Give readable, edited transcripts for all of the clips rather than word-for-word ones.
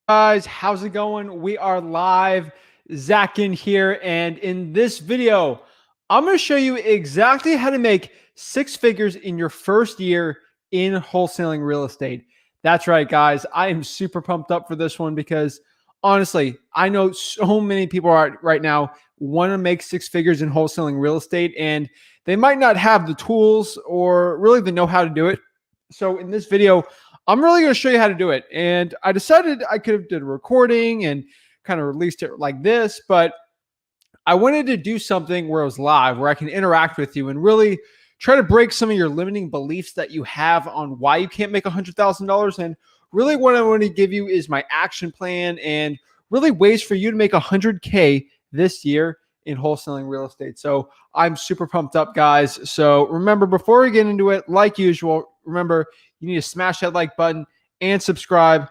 Guys, how's it going? We are live. Zach Ginn here, and in this video, I'm going to show you exactly how to make six figures in your first year in wholesaling real estate. That's right, guys. I am super pumped up for this one because honestly, I know so many people are right now want to make six figures in wholesaling real estate, and they might not have the tools or really the know how to do it. So in this video, I'm really going to show you how to do it. And I decided I could have did a recording and kind of released it like this, but I wanted to do something where it was live, where I can interact with you and really try to break some of your limiting beliefs that you have on why you can't make $100,000. And really what I want to give you is my action plan and really ways for you to make 100K this year in wholesaling real estate. So I'm super pumped up, guys. So remember, before we get into it, like usual, remember, you need to smash that like button and subscribe.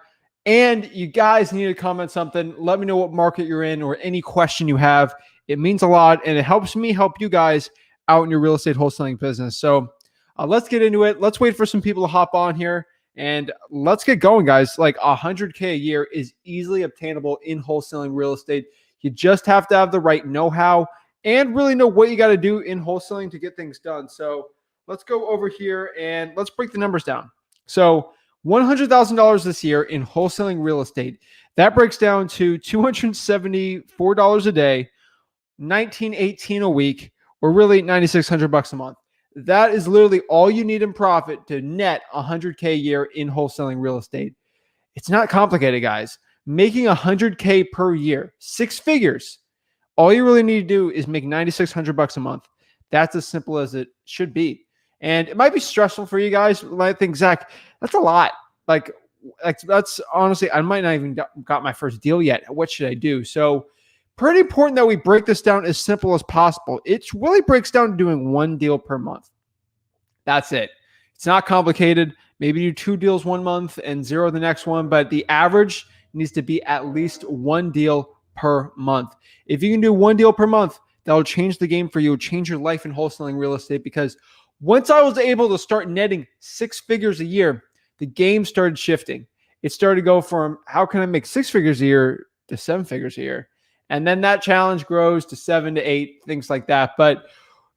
And you guys need to comment something. Let me know what market you're in or any question you have. It means a lot, and it helps me help you guys out in your real estate wholesaling business. So let's get into it. Let's wait for some people to hop on here, and let's get going, guys. Like 100K a year is easily obtainable in wholesaling real estate. You just have to have the right know-how and really know what you got to do in wholesaling to get things done. So let's go over here and let's break the numbers down. So $100,000 this year in wholesaling real estate, that breaks down to $274 a day, $19.18 a week, or really $9,600 a month. That is literally all you need in profit to net 100K a year in wholesaling real estate. It's not complicated, guys. Making 100K per year, six figures, all you really need to do is make $9,600 a month. That's as simple as it should be. And it might be stressful for you guys. You might think, Zach, that's a lot. Like that's honestly, I might not even got my first deal yet. What should I do? So pretty important that we break this down as simple as possible. It really breaks down to doing one deal per month. That's it. It's not complicated. Maybe do two deals one month and zero the next one, but the average needs to be at least one deal per month. If you can do one deal per month, that'll change the game for you, change your life in wholesaling real estate. Because once I was able to start netting six figures a year, the game started shifting. It started to go from how can I make six figures a year to seven figures a year? And then that challenge grows to 7 to 8, things like that. But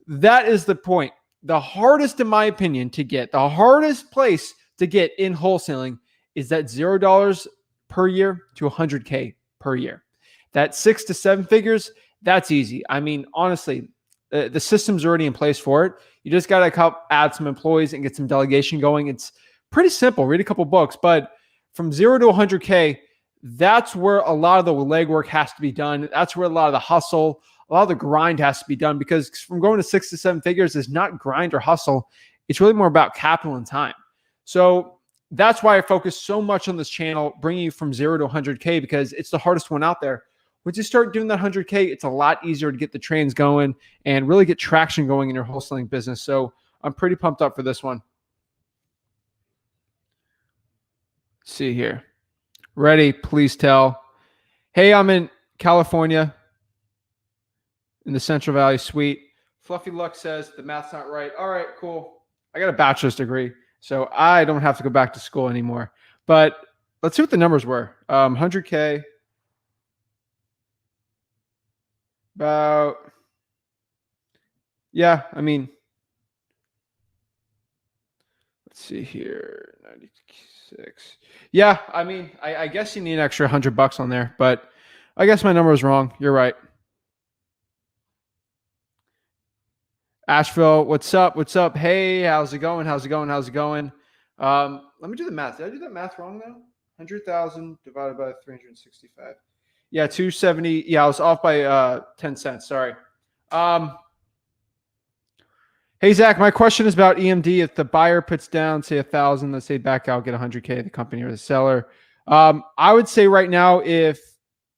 that is the point. The hardest, in my opinion, to get, the hardest place to get in wholesaling is that $0 per year to 100K per year. That 6 to 7 figures, that's easy. I mean, honestly, the system's already in place for it. You just got to add some employees and get some delegation going. It's pretty simple. Read a couple books, but from 0 to 100K, that's where a lot of the legwork has to be done. That's where a lot of the hustle, a lot of the grind has to be done, because from going to 6 to 7 figures is not grind or hustle. It's really more about capital and time. So that's why I focus so much on this channel, bringing you from 0 to 100K, because it's the hardest one out there. Once you start doing that 100K, it's a lot easier to get the trains going and really get traction going in your wholesaling business. So I'm pretty pumped up for this one. Let's see here. Ready, please tell. Hey, I'm in California in the Central Valley Suite. Fluffy Luck says the math's not right. All right, cool. I got a bachelor's degree, so I don't have to go back to school anymore. But let's see what the numbers were. 100K. About, yeah, I mean, let's see here, 96. Yeah, I mean, I guess you need an extra $100 on there, but I guess my number was wrong. You're right. Asheville, what's up? What's up? Hey, how's it going? How's it going? How's it going? Let me do the math. Did I do that math wrong though? 100,000 divided by 365. Yeah, 270. Yeah, I was off by 10 cents. Sorry. Hey, Zach, my question is about EMD. If the buyer puts down, say 1,000, let's say back out, get 100K, the company or the seller. I would say right now, if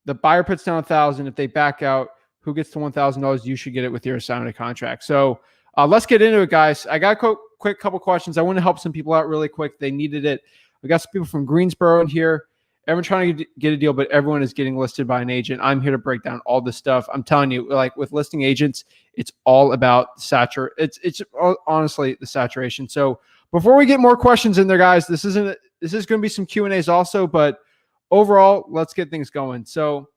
the buyer puts down 1,000, if they back out, who gets the $1,000? You should get it with your assignment contract. So let's get into it, guys. I got a quick couple questions. I want to help some people out really quick. They needed it. We got some people from Greensboro in here. Everyone trying to get a deal, but everyone is getting listed by an agent. I'm here to break down all this stuff. I'm telling you, like with listing agents, it's all about saturation. It's honestly the saturation. So before we get more questions in there, guys, this is going to be some Q&As also, but overall, let's get things going. So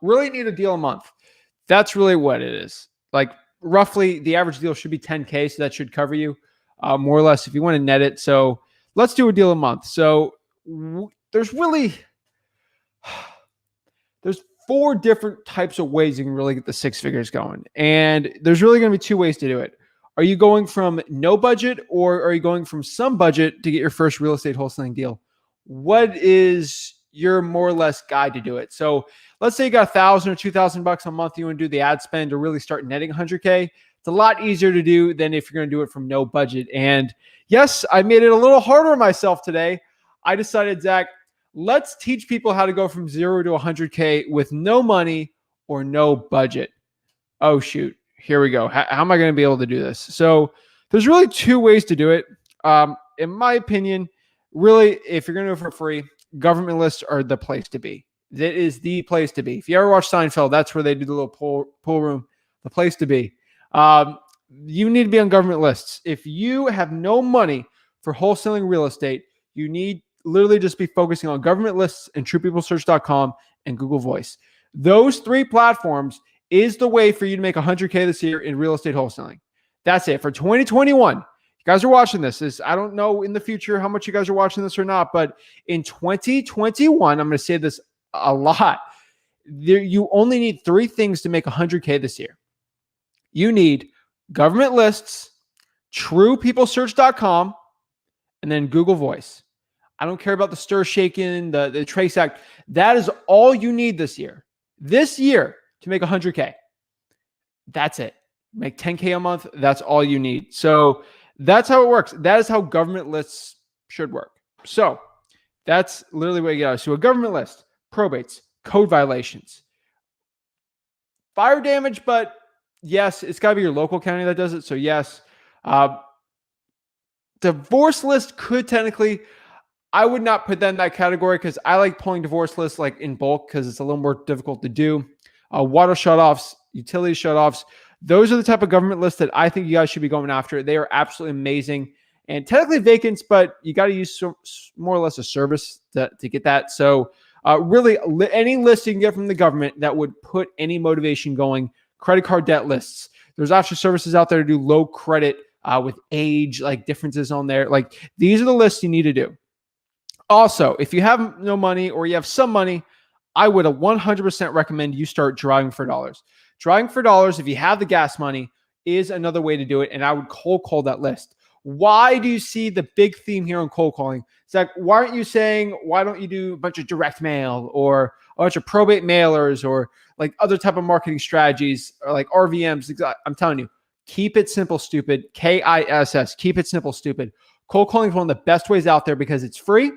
really need a deal a month. That's really what it is. Like roughly the average deal should be 10K. So that should cover you more or less if you want to net it. So let's do a deal a month. So there's really, there's 4 different types of ways you can really get the 6 figures going. And there's really going to be 2 ways to do it. Are you going from no budget, or are you going from some budget to get your first real estate wholesaling deal? What is your more or less guide to do it? So let's say you got $1,000 or $2,000 a month. You want to do the ad spend to really start netting 100K. It's a lot easier to do than if you're going to do it from no budget. And yes, I made it a little harder on myself today. I decided, Zach, let's teach people how to go from 0 to 100K with no money or no budget. Oh, shoot. Here we go. How am I going to be able to do this? So there's really 2 ways to do it. In my opinion, really, if you're going to do it for free, government lists are the place to be. That is the place to be. If you ever watch Seinfeld, that's where they do the little pool room, the place to be. You need to be on government lists. If you have no money for wholesaling real estate, you need literally just be focusing on government lists and TruePeopleSearch.com and Google Voice. Those 3 platforms is the way for you to make 100K this year in real estate wholesaling. That's it for 2021. You guys are watching this. I don't know in the future how much you guys are watching this or not, but in 2021, I'm going to say this a lot. You only need 3 things to make 100K this year. You need government lists, TruePeopleSearch.com, and then Google Voice. I don't care about the stir shaking, the Trace Act. That is all you need this year. This year to make 100K. That's it. Make 10K a month. That's all you need. So that's how it works. That is how government lists should work. So that's literally what you got. So a government list, probates, code violations, fire damage, but yes, it's got to be your local county that does it. So yes, divorce list could technically, I would not put that in that category because I like pulling divorce lists like in bulk because it's a little more difficult to do. Water shutoffs, utility shutoffs. Those are the type of government lists that I think you guys should be going after. They are absolutely amazing and technically vacants, but you got to use more or less a service to get that. So really any list you can get from the government that would put any motivation going. Credit card debt lists. There's actually services out there to do low credit with age, like differences on there. Like these are the lists you need to do. Also, if you have no money or you have some money, I would 100% recommend you start driving for dollars. Driving for dollars, if you have the gas money, is another way to do it. And I would cold call that list. Why do you see the big theme here on cold calling? It's like, why aren't you saying, why don't you do a bunch of direct mail or a bunch of probate mailers or like other type of marketing strategies or like RVMs? I'm telling you, keep it simple, stupid. KISS, keep it simple, stupid. Cold calling is one of the best ways out there because it's free.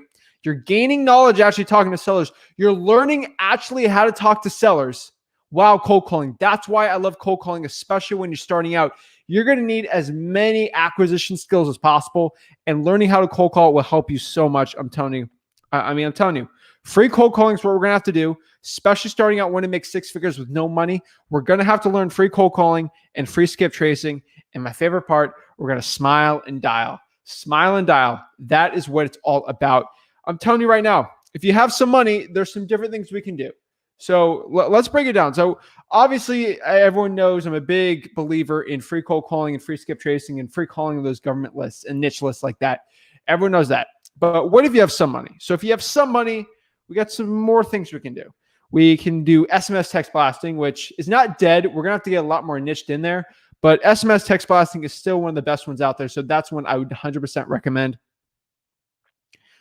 You're gaining knowledge actually talking to sellers. You're learning actually how to talk to sellers while cold calling. That's why I love cold calling, especially when you're starting out. You're going to need as many acquisition skills as possible, and learning how to cold call will help you so much. I'm telling you. I'm telling you, free cold calling is what we're going to have to do, especially starting out when to make 6 figures with no money. We're going to have to learn free cold calling and free skip tracing. And my favorite part, we're going to smile and dial. Smile and dial. That is what it's all about. I'm telling you right now, if you have some money, there's some different things we can do. So let's break it down. So obviously, everyone knows I'm a big believer in free cold calling and free skip tracing and free calling of those government lists and niche lists like that. Everyone knows that. But what if you have some money? So if you have some money, we got some more things we can do. We can do SMS text blasting, which is not dead. We're going to have to get a lot more niched in there. But SMS text blasting is still one of the best ones out there. So that's one I would 100% recommend.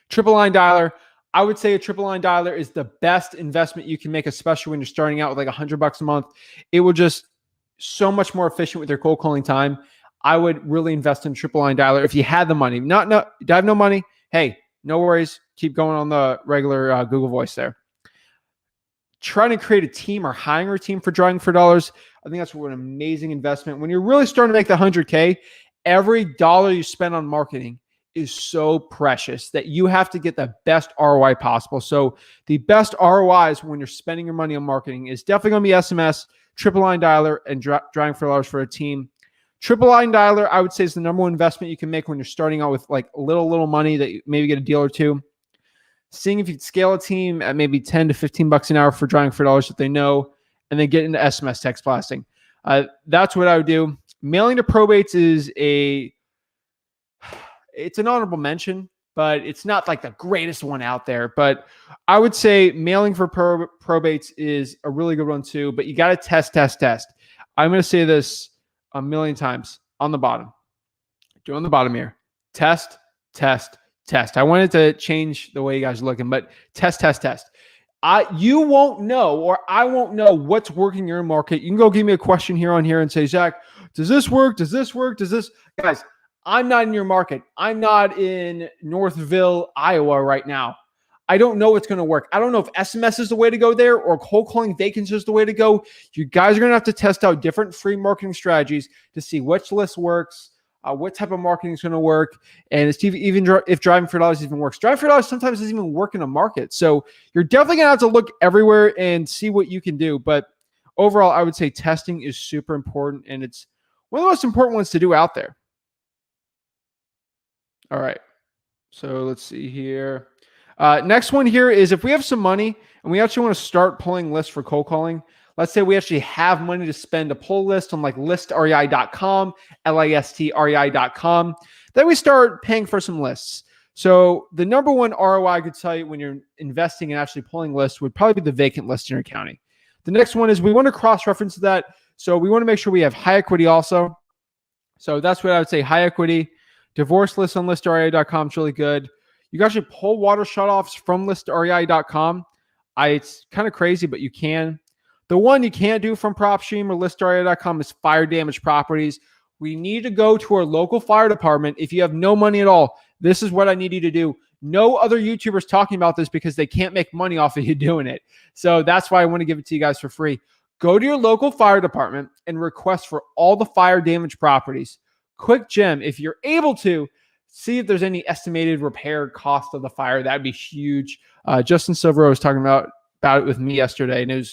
Triple line dialer. I would say a triple line dialer is the best investment you can make, especially when you're starting out with like $100 a month. It will just so much more efficient with your cold calling time. I would really invest in triple line dialer if you had the money. Do I have no money? Hey, no worries. Keep going on the regular Google Voice there. Trying to create a team or hiring a team for driving for dollars. I think that's an amazing investment. When you're really starting to make the 100K, every dollar you spend on marketing is so precious that you have to get the best ROI possible. So the best ROIs when you're spending your money on marketing is definitely going to be SMS, triple line dialer, and driving for dollars for a team. Triple line dialer, I would say, is the number one investment you can make when you're starting out with like little money that you maybe get a deal or two. seeing if you can scale a team at maybe 10 to 15 bucks an hour for driving for dollars that they know, and then get into SMS text blasting. That's what I would do. Mailing to probates it's an honorable mention, but it's not like the greatest one out there. But I would say mailing for probates is a really good one too, but you got to test. I'm going to say this a million times on the bottom. Do on the bottom here. Test. I wanted to change the way you guys are looking, but test. You won't know, or I won't know what's working in your market. You can go give me a question here and say, Zach, does this work? Does this? Guys, I'm not in your market. I'm not in Northville, Iowa right now. I don't know what's going to work. I don't know if SMS is the way to go there or cold calling vacancies is the way to go. You guys are going to have to test out different free marketing strategies to see which list works, what type of marketing is going to work, and even if driving for dollars even works. Driving for dollars sometimes doesn't even work in a market. So you're definitely going to have to look everywhere and see what you can do. But overall, I would say testing is super important, and it's one of the most important ones to do out there. All right. So let's see here. Next one here is if we have some money and we actually want to start pulling lists for cold calling. Let's say we actually have money to spend to pull list on like listrei.com, listrei.com. Then we start paying for some lists. So the number one ROI I could tell you when you're investing and actually pulling lists would probably be the vacant list in your county. The next one is we want to cross-reference that. So we want to make sure we have high equity also. So that's what I would say, high equity. Divorce list on listrei.com is really good. You can actually pull water shutoffs from listrei.com. It's kind of crazy, but you can. The one you can't do from PropStream or listrei.com is fire damage properties. We need to go to our local fire department. If you have no money at all, this is what I need you to do. No other YouTubers talking about this because they can't make money off of you doing it. So that's why I want to give it to you guys for free. Go to your local fire department and request for all the fire damage properties. Quick gem, if you're able to, see if there's any estimated repair cost of the fire. That'd be huge. Justin Silver was talking about it with me yesterday, and it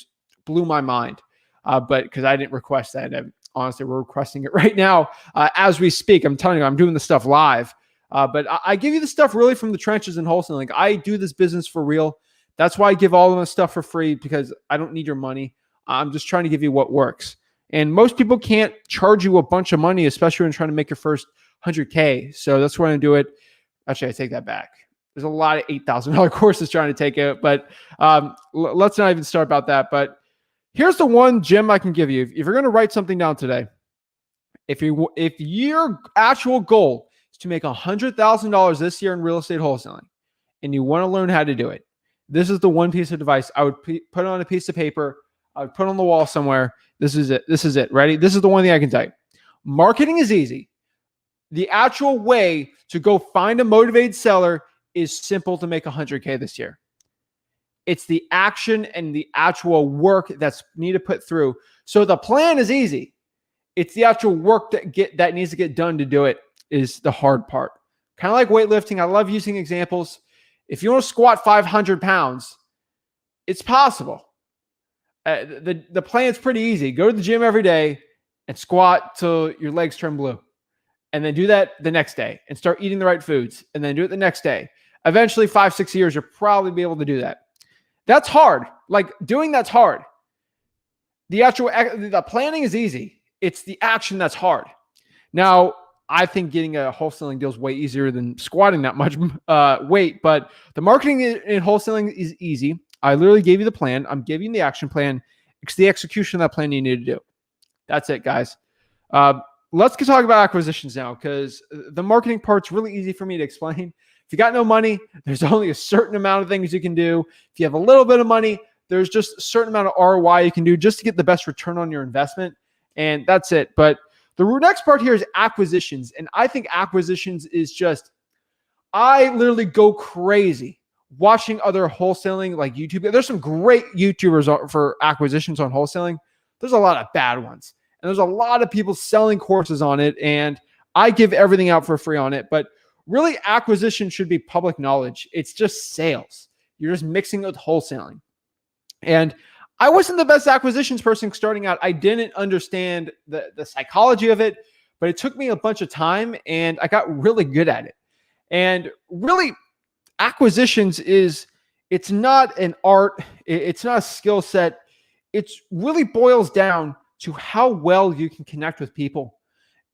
blew my mind. But because I didn't request that, honestly, we're requesting it right now as we speak. I'm telling you, I'm doing this stuff live. But I give you the stuff really from the trenches in wholesaling. Like, I do this business for real. That's why I give all of this stuff for free, because I don't need your money. I'm just trying to give you what works. And most people can't charge you a bunch of money, especially when trying to make your first 100K. So that's why I do it. Actually, I take that back. There's a lot of $8,000 courses trying to take it, but let's not even start about that. But here's the one gem I can give you. If you're going to write something down today, if your actual goal is to make $100,000 this year in real estate wholesaling, and you want to learn how to do it, this is the one piece of advice I would put on a piece of paper. I would put on the wall somewhere. This is it. Ready? This is the one thing I can tell you. Marketing is easy. The actual way to go find a motivated seller is simple to make 100K this year. It's the action and the actual work that's needed to put through. So the plan is easy. It's the actual work that needs to get done to do it is the hard part. Kind of like weightlifting. I love using examples. If you want to squat 500 pounds, it's possible. The plan's pretty easy. Go to the gym every day and squat till your legs turn blue. And then do that the next day and start eating the right foods. And then do it the next day. Eventually, 5-6 years, you'll probably be able to do that. That's hard. Like, doing that's hard. The planning is easy. It's the action that's hard. Now, I think getting a wholesaling deal is way easier than squatting that much weight. But the marketing in wholesaling is easy. I literally gave you the plan. I'm giving you the action plan. It's the execution of that plan you need to do. That's it, guys. Let's talk about acquisitions now, because the marketing part's really easy for me to explain. If you got no money, there's only a certain amount of things you can do. If you have a little bit of money, there's just a certain amount of ROI you can do just to get the best return on your investment. And that's it. But the next part here is acquisitions. And I think acquisitions is just, I literally go crazy watching other wholesaling like YouTube. There's some great YouTubers for acquisitions on wholesaling. There's a lot of bad ones. And there's a lot of people selling courses on it. And I give everything out for free on it. But really, acquisition should be public knowledge. It's just sales. You're just mixing it with wholesaling. And I wasn't the best acquisitions person starting out. I didn't understand the psychology of it, but it took me a bunch of time and I got really good at it. And really, acquisitions it's not an art, it's not a skill set. It really boils down to how well you can connect with people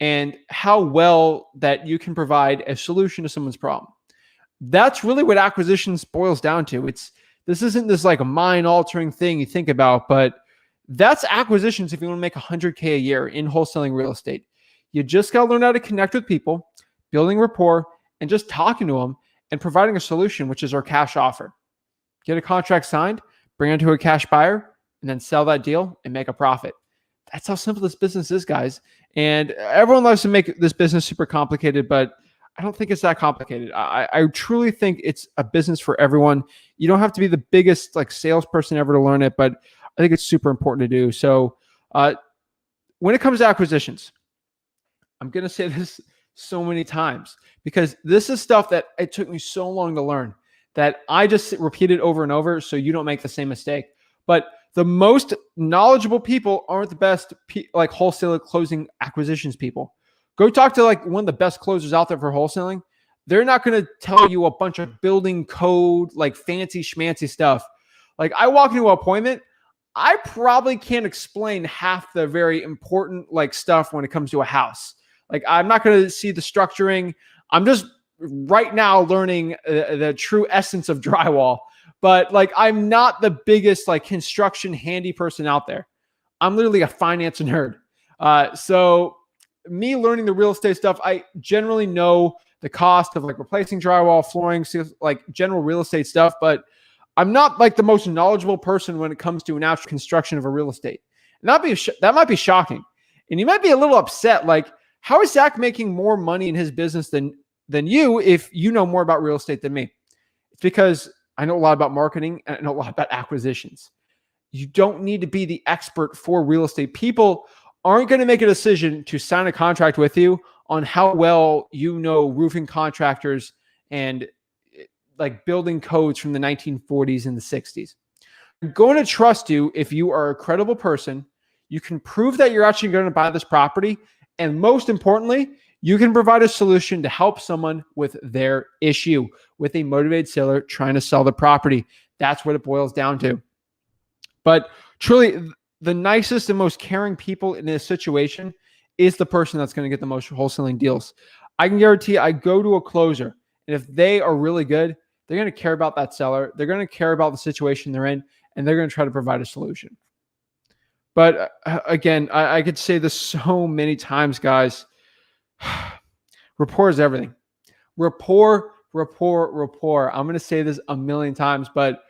and how well that you can provide a solution to someone's problem. That's really what acquisitions boils down to. This isn't this like a mind altering thing you think about, but that's acquisitions if you want to make 100K a year in wholesaling real estate. You just got to learn how to connect with people, building rapport, and just talking to them and providing a solution, which is our cash offer. Get a contract signed, bring it to a cash buyer, and then sell that deal and make a profit. That's how simple this business is, guys. And everyone loves to make this business super complicated, but I don't think it's that complicated. I truly think it's a business for everyone. You don't have to be the biggest like salesperson ever to learn it, but I think it's super important to do. So when it comes to acquisitions, I'm going to say this so many times because this is stuff that it took me so long to learn that I just repeat it over and over so you don't make the same mistake. But the most knowledgeable people aren't the best like wholesale closing acquisitions people. Go talk to like one of the best closers out there for wholesaling. They're not going to tell you a bunch of building code, like fancy schmancy stuff. Like I walk into an appointment, I probably can't explain half the very important like stuff when it comes to a house. Like I'm not going to see the structuring. I'm just right now learning the true essence of drywall. But like I'm not the biggest like construction handy person out there. I'm literally a finance nerd. So me learning the real estate stuff, I generally know the cost of like replacing drywall, flooring, like general real estate stuff, but I'm not like the most knowledgeable person when it comes to an actual construction of a real estate. And that might be shocking. And you might be a little upset. Like, how is Zach making more money in his business than you if you know more about real estate than me? It's because I know a lot about marketing and I know a lot about acquisitions. You don't need to be the expert for real estate. People aren't going to make a decision to sign a contract with you on how well you know roofing contractors and like building codes from the 1940s and the 60s. I'm going to trust you if you are a credible person. You can prove that you're actually going to buy this property. And most importantly, you can provide a solution to help someone with their issue, with a motivated seller trying to sell the property. That's what it boils down to. But truly, the nicest and most caring people in this situation is the person that's going to get the most wholesaling deals. I can guarantee I go to a closer, and if they are really good, they're going to care about that seller. They're going to care about the situation they're in, and they're going to try to provide a solution. But again, I could say this so many times, guys. Rapport is everything. Rapport. I'm going to say this a million times, but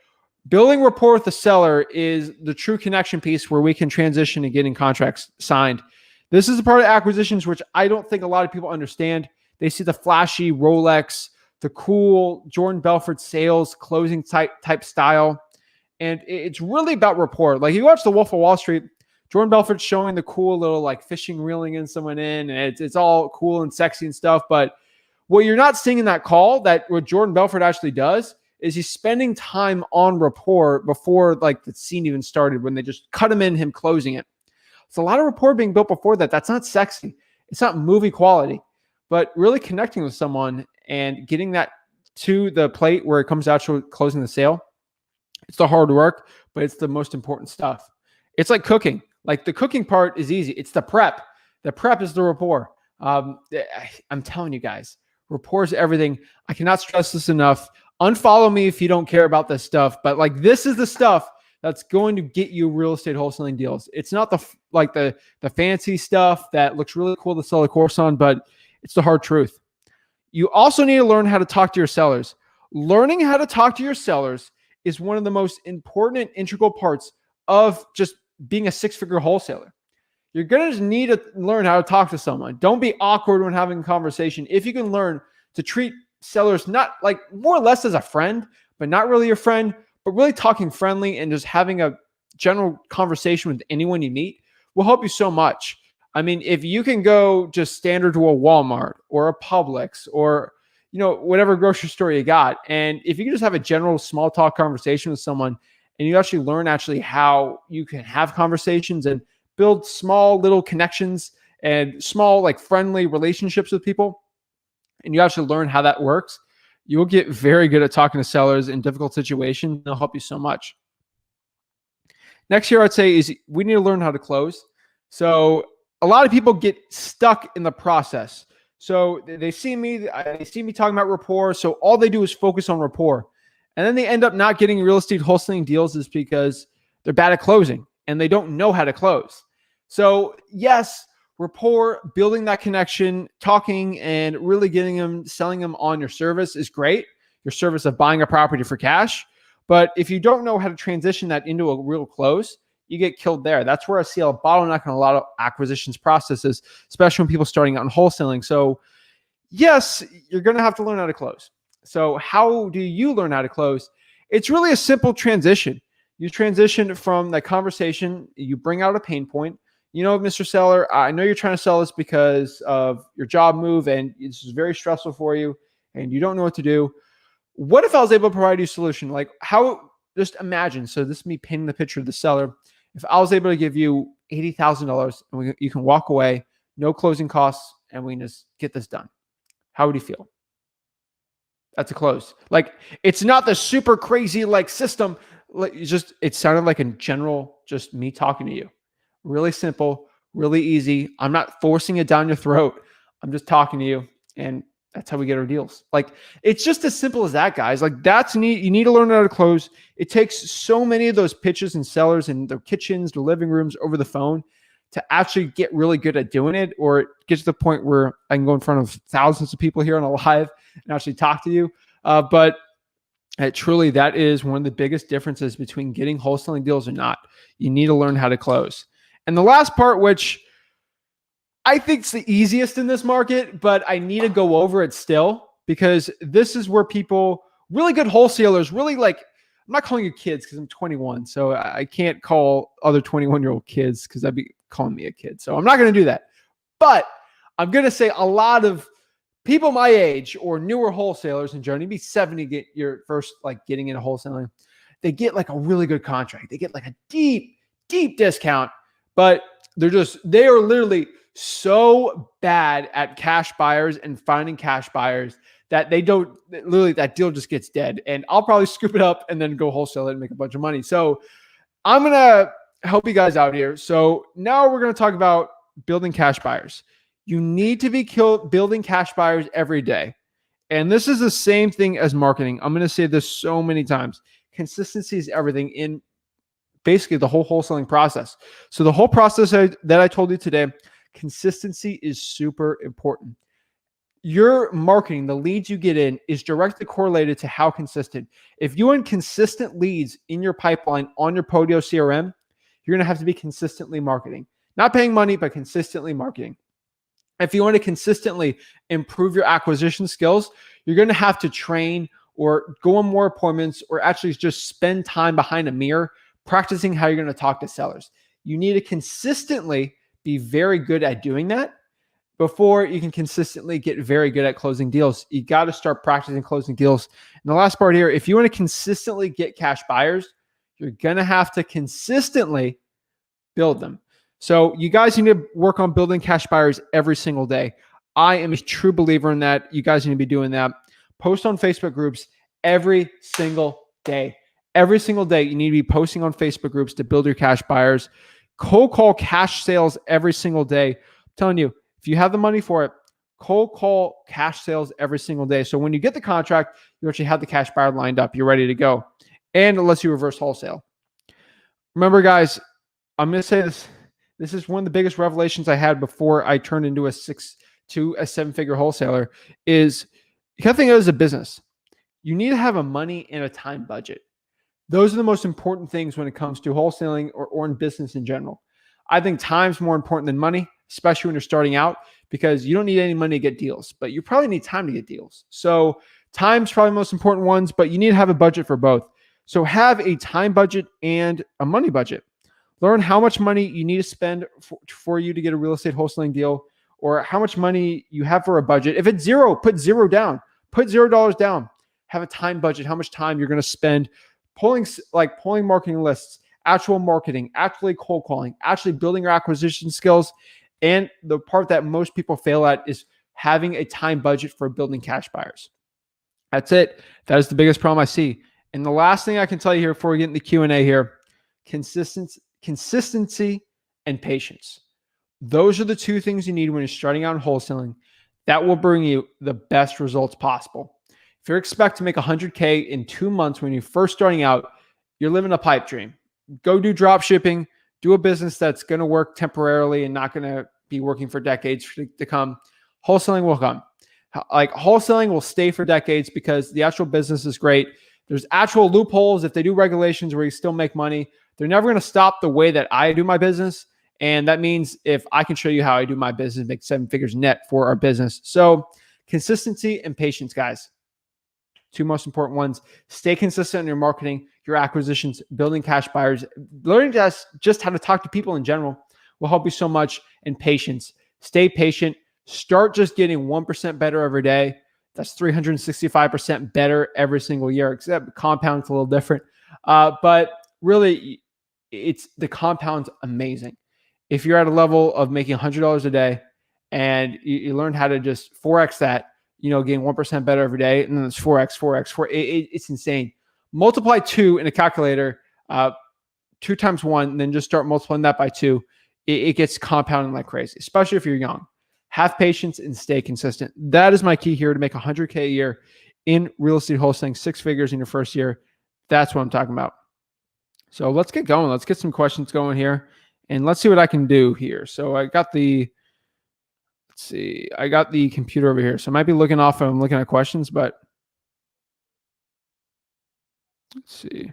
building rapport with the seller is the true connection piece where we can transition to getting contracts signed. This is the part of acquisitions which I don't think a lot of people understand. They see the flashy Rolex, the cool Jordan Belfort sales closing type style. And it's really about rapport. Like you watch The Wolf of Wall Street, Jordan Belfort's showing the cool little like fishing reeling in someone in, and it's all cool and sexy and stuff. But what you're not seeing in that call, that what Jordan Belfort actually does, is he's spending time on rapport before like the scene even started when they just cut him closing it. It's a lot of rapport being built before that. That's not sexy. It's not movie quality, but really connecting with someone and getting that to the plate where it comes out to closing the sale. It's the hard work, but it's the most important stuff. It's like cooking. Like the cooking part is easy. It's the prep. The prep is the rapport. I'm telling you guys, rapport is everything. I cannot stress this enough. Unfollow me if you don't care about this stuff, but like this is the stuff that's going to get you real estate wholesaling deals. It's not the fancy stuff that looks really cool to sell a course on, but it's the hard truth. You also need to learn how to talk to your sellers. Learning how to talk to your sellers is one of the most important and integral parts of just being a six-figure wholesaler. You're going to need to learn how to talk to someone. Don't be awkward when having a conversation. If you can learn to treat sellers not like more or less as a friend, but not really a friend, but really talking friendly and just having a general conversation with anyone you meet will help you so much. I mean, if you can go just standard to a Walmart or a Publix or, you know, whatever grocery store you got, and if you can just have a general small talk conversation with someone and you actually learn how you can have conversations and build small little connections and small like friendly relationships with people, and you actually learn how that works, You will get very good at talking to sellers in difficult situations. They'll help you so much. Next here, I'd say is we need to learn how to close. So a lot of people get stuck in the process. So they see me talking about rapport. So all they do is focus on rapport. And then they end up not getting real estate wholesaling deals is because they're bad at closing and they don't know how to close. So yes, rapport, building that connection, talking and really getting them, selling them on your service is great. Your service of buying a property for cash. But if you don't know how to transition that into a real close, you get killed there. That's where I see a bottleneck in a lot of acquisitions processes, especially when people starting out in wholesaling. So yes, you're going to have to learn how to close. So how do you learn how to close? It's really a simple transition. You transition from that conversation, you bring out a pain point. You know, Mr. Seller, I know you're trying to sell this because of your job move and this is very stressful for you and you don't know what to do. What if I was able to provide you a solution? Like how, just imagine, so this is me painting the picture of the seller. If I was able to give you $80,000 and you can walk away, no closing costs, and we can just get this done, how would you feel? That's a close. Like it's not the super crazy like system. Like it sounded like in general, just me talking to you. Really simple, really easy. I'm not forcing it down your throat. I'm just talking to you, and that's how we get our deals. Like it's just as simple as that, guys. Like that's neat. You need to learn how to close. It takes so many of those pitches and sellers in their kitchens, their living rooms, over the phone to actually get really good at doing it, or it gets to the point where I can go in front of thousands of people here on a live and actually talk to you. But truly, that is one of the biggest differences between getting wholesaling deals or not. You need to learn how to close. And the last part, which I think it's the easiest in this market, but I need to go over it still because this is where people, really good wholesalers, really like, I'm not calling you kids because I'm 21. So I can't call other 21-year-old kids because that'd be calling me a kid. So I'm not going to do that. But I'm going to say a lot of people my age or newer wholesalers in general, maybe 70, get your first like getting into wholesaling. They get like a really good contract. They get like a deep, deep discount, but they are literally so bad at cash buyers and finding cash buyers that that deal just gets dead. And I'll probably scoop it up and then go wholesale it and make a bunch of money. So I'm going to help you guys out here. So now we're going to talk about building cash buyers. You need to be building cash buyers every day. And this is the same thing as marketing. I'm going to say this so many times. Consistency is everything in basically the whole wholesaling process. So the whole process that I told you today, consistency is super important. Your marketing, the leads you get in, is directly correlated to how consistent. If you want consistent leads in your pipeline on your Podio CRM, you're going to have to be consistently marketing. Not paying money, but consistently marketing. If you want to consistently improve your acquisition skills, you're going to have to train or go on more appointments or actually just spend time behind a mirror practicing how you're going to talk to sellers. You need to consistently be very good at doing that before you can consistently get very good at closing deals. You got to start practicing closing deals. And the last part here, if you want to consistently get cash buyers, you're going to have to consistently build them. So you guys need to work on building cash buyers every single day. I am a true believer in that. You guys need to be doing that. Post on Facebook groups every single day. Every single day, you need to be posting on Facebook groups to build your cash buyers. Cold call cash sales every single day. I'm telling you, if you have the money for it, cold call cash sales every single day. So when you get the contract, you actually have the cash buyer lined up. You're ready to go. And unless you reverse wholesale. Remember, guys, I'm going to say this. This is one of the biggest revelations I had before I turned into a 6 to a 7-figure wholesaler is you got to think of it as a business. You need to have a money and a time budget. Those are the most important things when it comes to wholesaling or in business in general. I think time's more important than money, especially when you're starting out, because you don't need any money to get deals, but you probably need time to get deals. So time's probably the most important ones, but you need to have a budget for both. So have a time budget and a money budget. Learn how much money you need to spend for you to get a real estate wholesaling deal, or how much money you have for a budget. If it's zero, put zero down. Put $0 down. Have a time budget, how much time you're going to spend pulling marketing lists, actual marketing, actually cold calling, actually building your acquisition skills. And the part that most people fail at is having a time budget for building cash buyers. That's it. That is the biggest problem I see. And the last thing I can tell you here before we get into the Q&A here, consistency and patience. Those are the two things you need when you're starting out in wholesaling. That will bring you the best results possible. If you expect to make 100K in 2 months when you're first starting out, you're living a pipe dream. Go do drop shipping, do a business that's going to work temporarily and not going to be working for decades to come. Wholesaling will come. Like wholesaling will stay for decades because the actual business is great. There's actual loopholes if they do regulations where you still make money. They're never going to stop the way that I do my business. And that means if I can show you how I do my business, make 7 figures net for our business. So consistency and patience, guys. Two most important ones. Stay consistent in your marketing, your acquisitions, building cash buyers. Learning just how to talk to people in general will help you so much. And patience. Stay patient. Start just getting 1% better every day. That's 365% better every single year, except compound's a little different. But really, it's the compound's amazing. If you're at a level of making $100 a day and you learn how to just Forex that, getting 1% better every day, and then it's 4x. It's insane. Multiply 2 in a calculator, 2 times 1, and then just start multiplying that by 2. It gets compounding like crazy, especially if you're young. Have patience and stay consistent. That is my key here to make 100K a year in real estate wholesaling, 6 figures in your first year. That's what I'm talking about. So let's get going. Let's get some questions going here, and let's see what I can do here. So I got the computer over here. So I might be looking off and I'm looking at questions, but let's see.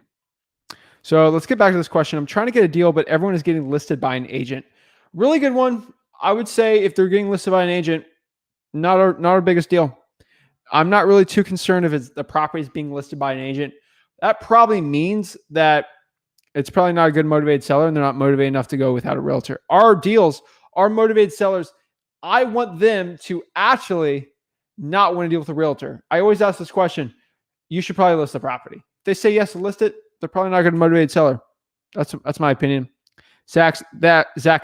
So let's get back to this question. I'm trying to get a deal, but everyone is getting listed by an agent. Really good one. I would say if they're getting listed by an agent, not our biggest deal. I'm not really too concerned if it's the property is being listed by an agent. That probably means that it's probably not a good motivated seller and they're not motivated enough to go without a realtor. Our deals are motivated sellers. I want them to actually not want to deal with a realtor. I always ask this question. You should probably list the property. If they say yes to list it, they're probably not a good motivated seller. That's my opinion. Zach,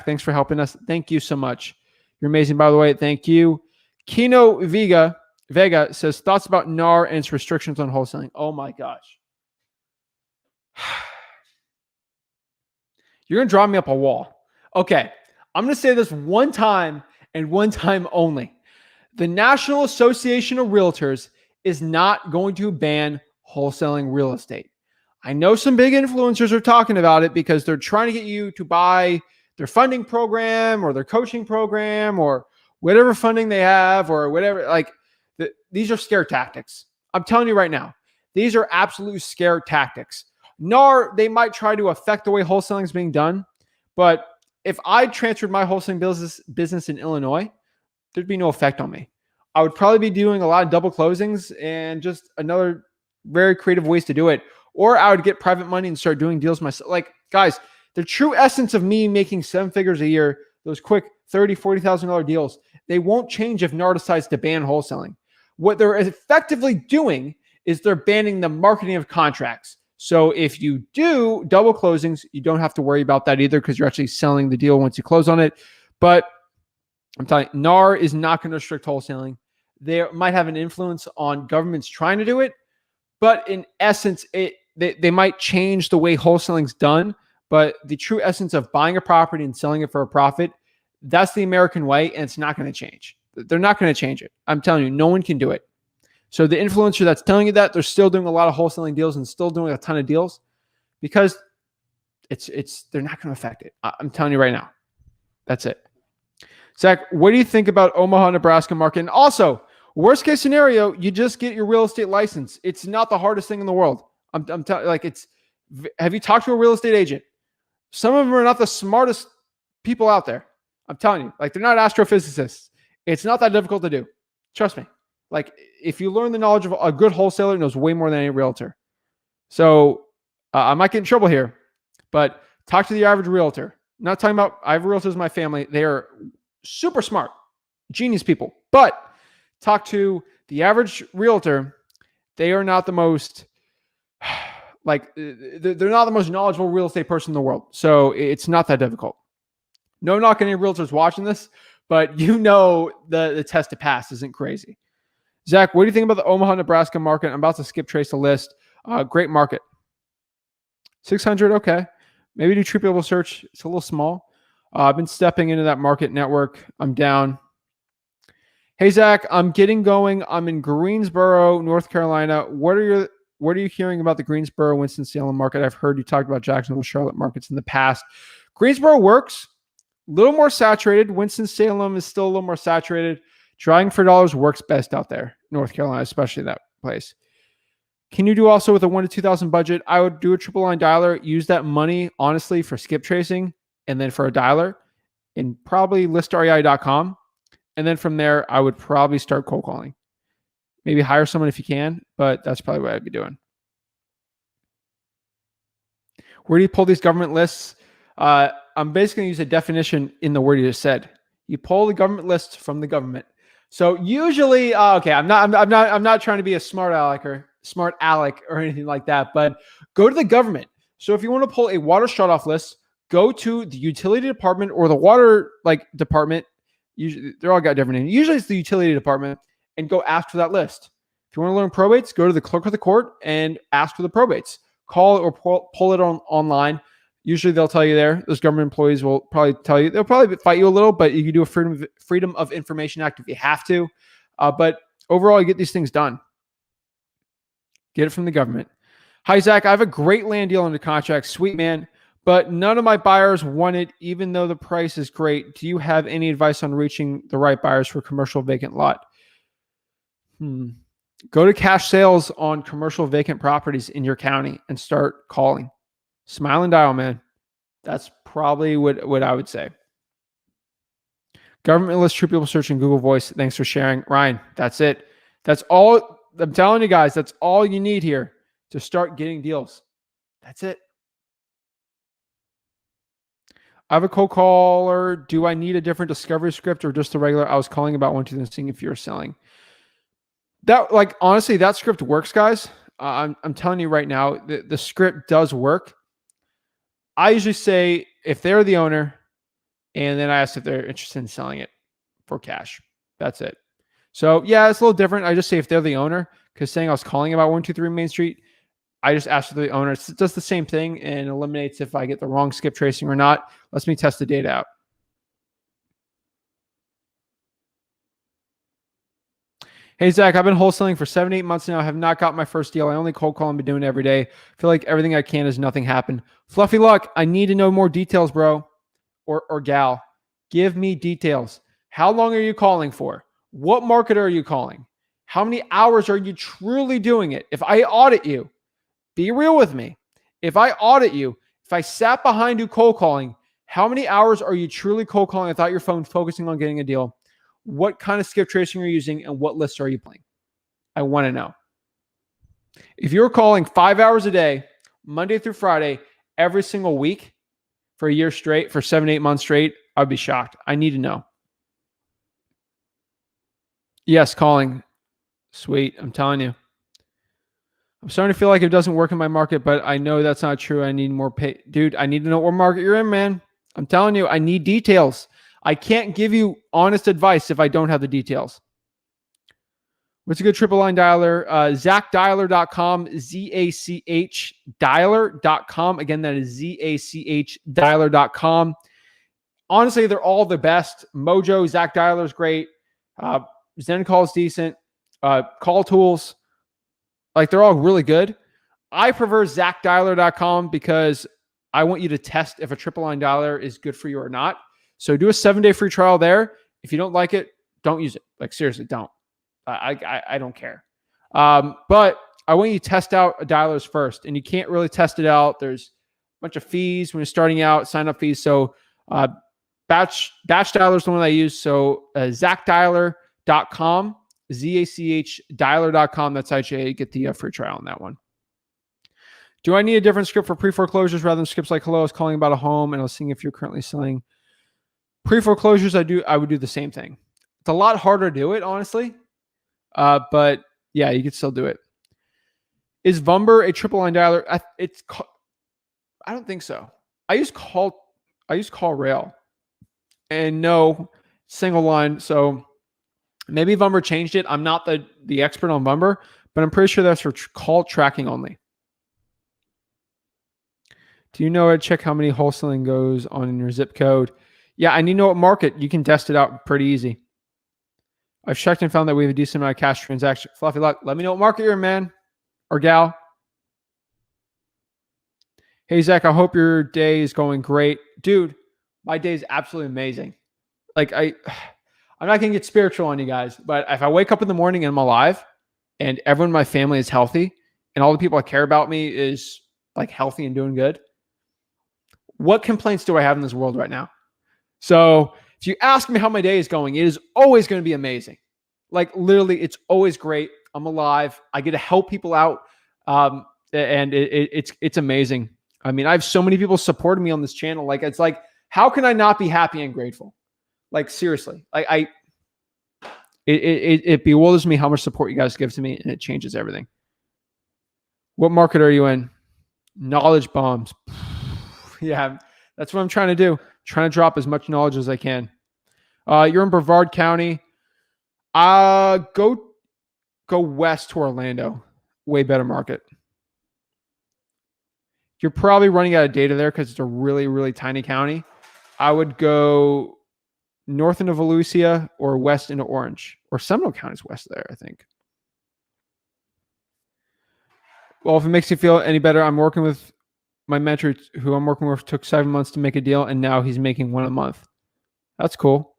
thanks for helping us. Thank you so much. You're amazing, by the way. Thank you. Kino Vega says, thoughts about NAR and its restrictions on wholesaling. Oh my gosh. You're going to draw me up a wall. Okay. I'm going to say this one time and one time only. The National Association of Realtors is not going to ban wholesaling real estate. I know some big influencers are talking about it because they're trying to get you to buy their funding program or their coaching program or whatever funding they have or whatever. These are scare tactics. I'm telling you right now, these are absolute scare tactics. NAR, they might try to affect the way wholesaling is being done, but if I transferred my wholesaling business in Illinois, there'd be no effect on me. I would probably be doing a lot of double closings and just another very creative ways to do it. Or I would get private money and start doing deals myself. Guys, the true essence of me making 7 figures a year, those quick $30,000, $40,000 deals, they won't change if NAR decides to ban wholesaling. What they're effectively doing is they're banning the marketing of contracts. So if you do double closings, you don't have to worry about that either because you're actually selling the deal once you close on it. But I'm telling you, NAR is not going to restrict wholesaling. They might have an influence on governments trying to do it, but in essence, they might change the way wholesaling's done. But the true essence of buying a property and selling it for a profit, that's the American way, and it's not going to change. They're not going to change it. I'm telling you, no one can do it. So the influencer that's telling you that, they're still doing a lot of wholesaling deals and still doing a ton of deals because they're not going to affect it. I'm telling you right now. That's it. Zach, what do you think about Omaha, Nebraska market? And also, worst case scenario, you just get your real estate license. It's not the hardest thing in the world. I'm telling you, have you talked to a real estate agent? Some of them are not the smartest people out there. I'm telling you, they're not astrophysicists. It's not that difficult to do. Trust me. If you learn the knowledge of a good wholesaler, knows way more than any realtor. So I might get in trouble here, but talk to the average realtor. I'm not talking about, I have realtors in my family. They are super smart, genius people, but talk to the average realtor. They are not the most, they're not the most knowledgeable real estate person in the world. So it's not that difficult. No knock on any realtors watching this, but the test to pass isn't crazy. Zach, what do you think about the Omaha, Nebraska market? I'm about to skip trace the list. Great market. 600, okay. Maybe do true people search. It's a little small. I've been stepping into that market network. I'm down. Hey Zach, I'm getting going. I'm in Greensboro, North Carolina. What are you hearing about the Greensboro, Winston-Salem market? I've heard you talked about Jacksonville, Charlotte markets in the past. Greensboro works. A little more saturated. Winston-Salem is still a little more saturated. Trying for dollars works best out there. North Carolina, especially that place. Can you do also with a 1 to 2,000 budget? I would do a triple line dialer. Use that money, honestly, for skip tracing and then for a dialer and probably listrei.com. And then from there, I would probably start cold calling. Maybe hire someone if you can, but that's probably what I'd be doing. Where do you pull these government lists? I'm basically going to use a definition in the word you just said. You pull the government lists from the government. So usually, okay, I'm not trying to be a smart aleck or anything like that, but go to the government. So if you want to pull a water shutoff list, go to the utility department or the water department. Usually, they're all got different names. Usually it's the utility department, and go ask for that list. If you want to learn probates, go to the clerk of the court and ask for the probates. Call or pull it online. Usually they'll tell you there. Those government employees will probably tell you. They'll probably fight you a little, but you can do a Freedom of Information Act if you have to. But overall, you get these things done. Get it from the government. Hi, Zach. I have a great land deal under contract. Sweet, man. But none of my buyers want it, even though the price is great. Do you have any advice on reaching the right buyers for commercial vacant lot? Go to cash sales on commercial vacant properties in your county and start calling. Smile and dial, man. That's probably what I would say. Government list, true people searching Google Voice. Thanks for sharing. Ryan, that's it. That's all. I'm telling you guys, that's all you need here to start getting deals. That's it. I have a cold caller. Do I need a different discovery script or just the regular? I was calling about one, two, and seeing if you're selling. That, honestly, that script works, guys. I'm telling you right now, the script does work. I usually say if they're the owner, and then I ask if they're interested in selling it for cash. That's it. So yeah, it's a little different. I just say if they're the owner, because saying I was calling about 123 Main Street, I just asked for the owner. It does the same thing and eliminates if I get the wrong skip tracing or not. Lets me test the data out. Hey, Zach, I've been wholesaling for 7-8 months now. I have not got my first deal. I only cold call and been doing it every day. Feel like everything I can is nothing happened. Fluffy luck. I need to know more details, bro or gal. Give me details. How long are you calling for? What market are you calling? How many hours are you truly doing it? If I audit you, be real with me. If I audit you, if I sat behind you cold calling, how many hours are you truly cold calling without your phone focusing on getting a deal? What kind of skip tracing are you using and what lists are you playing? I want to know. If you're calling 5 hours a day, Monday through Friday, every single week for a year straight, for 7-8 months straight, I'd be shocked. I need to know. Yes, calling. Sweet. I'm telling you. I'm starting to feel like it doesn't work in my market, but I know that's not true. I need more pay. Dude, I need to know what market you're in, man. I'm telling you, I need details. I can't give you honest advice if I don't have the details. What's a good triple line dialer? ZachDialer.com, Z-A-C-H dialer.com. Again, that is Z-A-C-H dialer.com. Honestly, they're all the best. Mojo, Zach Dialer is great. Zen Call is decent. Call Tools, they're all really good. I prefer ZachDialer.com because I want you to test if a triple line dialer is good for you or not. So do a 7-day free trial there. If you don't like it, don't use it. Seriously, don't. I don't care. But I want you to test out dialers first, and you can't really test it out. There's a bunch of fees when you're starting out, sign up fees. So batch dialer is the one I use. So ZachDialer.com, Z-A-C-H dialer.com. That's how you get the free trial on that one. Do I need a different script for pre-foreclosures rather than scripts like hello, I was calling about a home and I was seeing if you're currently selling? Pre-foreclosures, I would do the same thing. It's a lot harder to do it, honestly. But yeah, you can still do it. Is Vumber a triple line dialer? I don't think so. I use Callrail and no single line. So Maybe Vumber changed it. I'm not the expert on Vumber, but I'm pretty sure that's for call tracking only. Do you know, check how many wholesaling goes on in your zip code? Yeah, and you know what market? You can test it out pretty easy. I've checked and found that we have a decent amount of cash transaction. Fluffy luck. Let me know what market you're in, man or gal. Hey, Zach, I hope your day is going great. Dude, my day is absolutely amazing. Like I'm not going to get spiritual on you guys, but if I wake up in the morning and I'm alive and everyone in my family is healthy and all the people I care about me is like healthy and doing good, what complaints do I have in this world right now? So if you ask me how my day is going, it is always going to be amazing. Like literally, it's always great. I'm alive. I get to help people out. And it's amazing. I mean, I have so many people supporting me on this channel. Like, it's like, how can I not be happy and grateful? Like, seriously, like it bewilders me how much support you guys give to me, and it changes everything. What market are you in? Knowledge bombs. Yeah, that's what I'm trying to do. Trying to drop as much knowledge as I can. You're in Brevard County. Go west to Orlando. Way better market. You're probably running out of data there because it's a really, really tiny county. I would go north into Volusia or west into Orange, or Seminole County's west there, I think. Well, if it makes you feel any better, I'm working with my mentor who I'm working with took 7 months to make a deal, and now he's making one a month. That's cool.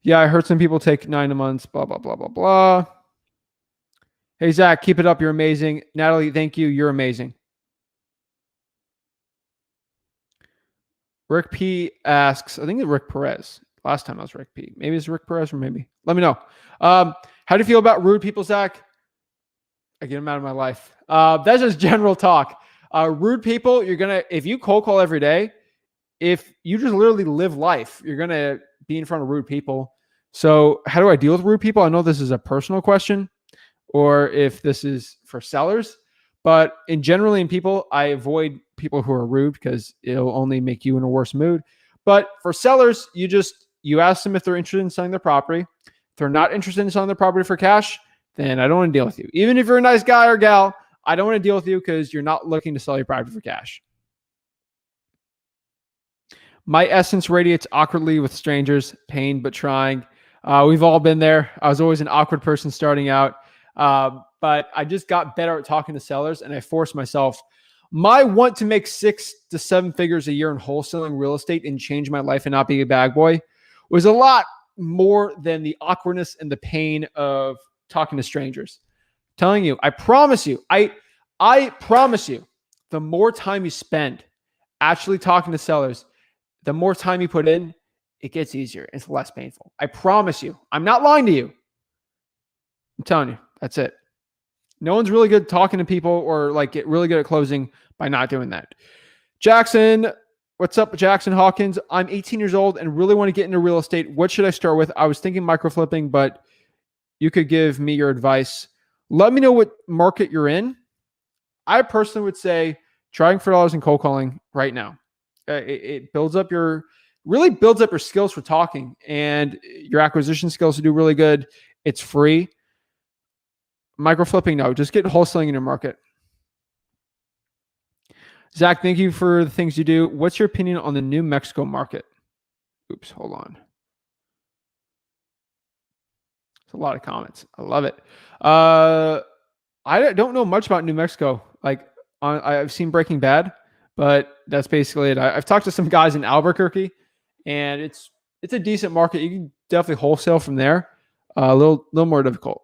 Yeah, I heard some people take 9 months, blah, blah, blah, blah, blah. Hey, Zach, keep it up. You're amazing. Natalie, thank you. You're amazing. Rick P asks, I think it's Rick Perez. Last time I was Rick P. Maybe it's Rick Perez or maybe. Let me know. How do you feel about rude people, Zach? I get them out of my life. That's just general talk. Rude people, you're going to, if you cold call every day, if you just literally live life, you're going to be in front of rude people. So how do I deal with rude people? I know this is a personal question or if this is for sellers, but generally in people, I avoid people who are rude because it'll only make you in a worse mood. But for sellers, you ask them if they're interested in selling their property. If they're not interested in selling their property for cash, then I don't want to deal with you. Even if you're a nice guy or gal, I don't want to deal with you because you're not looking to sell your property for cash. My essence radiates awkwardly with strangers, pain but trying. We've all been there. I was always an awkward person starting out, but I just got better at talking to sellers, and I forced myself. My want to make 6 to 7 figures a year in wholesaling real estate and change my life and not be a bag boy was a lot more than the awkwardness and the pain of talking to strangers. I'm telling you, I promise you, I promise you, the more time you spend actually talking to sellers, the more time you put in, it gets easier. It's less painful. I promise you. I'm not lying to you. I'm telling you. That's it. No one's really good at talking to people or like get really good at closing by not doing that. Jackson, what's up, Jackson Hawkins? I'm 18 years old and really want to get into real estate. What should I start with? I was thinking microflipping, but you could give me your advice. Let me know what market you're in. I personally would say trying $4 in cold calling right now. It builds up really builds up your skills for talking and your acquisition skills to do really good. It's free. Microflipping, no, just get wholesaling in your market. Zach, thank you for the things you do. What's your opinion on the New Mexico market? Oops, hold on. It's a lot of comments. I love it. I don't know much about New Mexico. Like I've seen Breaking Bad, but that's basically it. I've talked to some guys in Albuquerque, and it's a decent market. You can definitely wholesale from there. A little more difficult.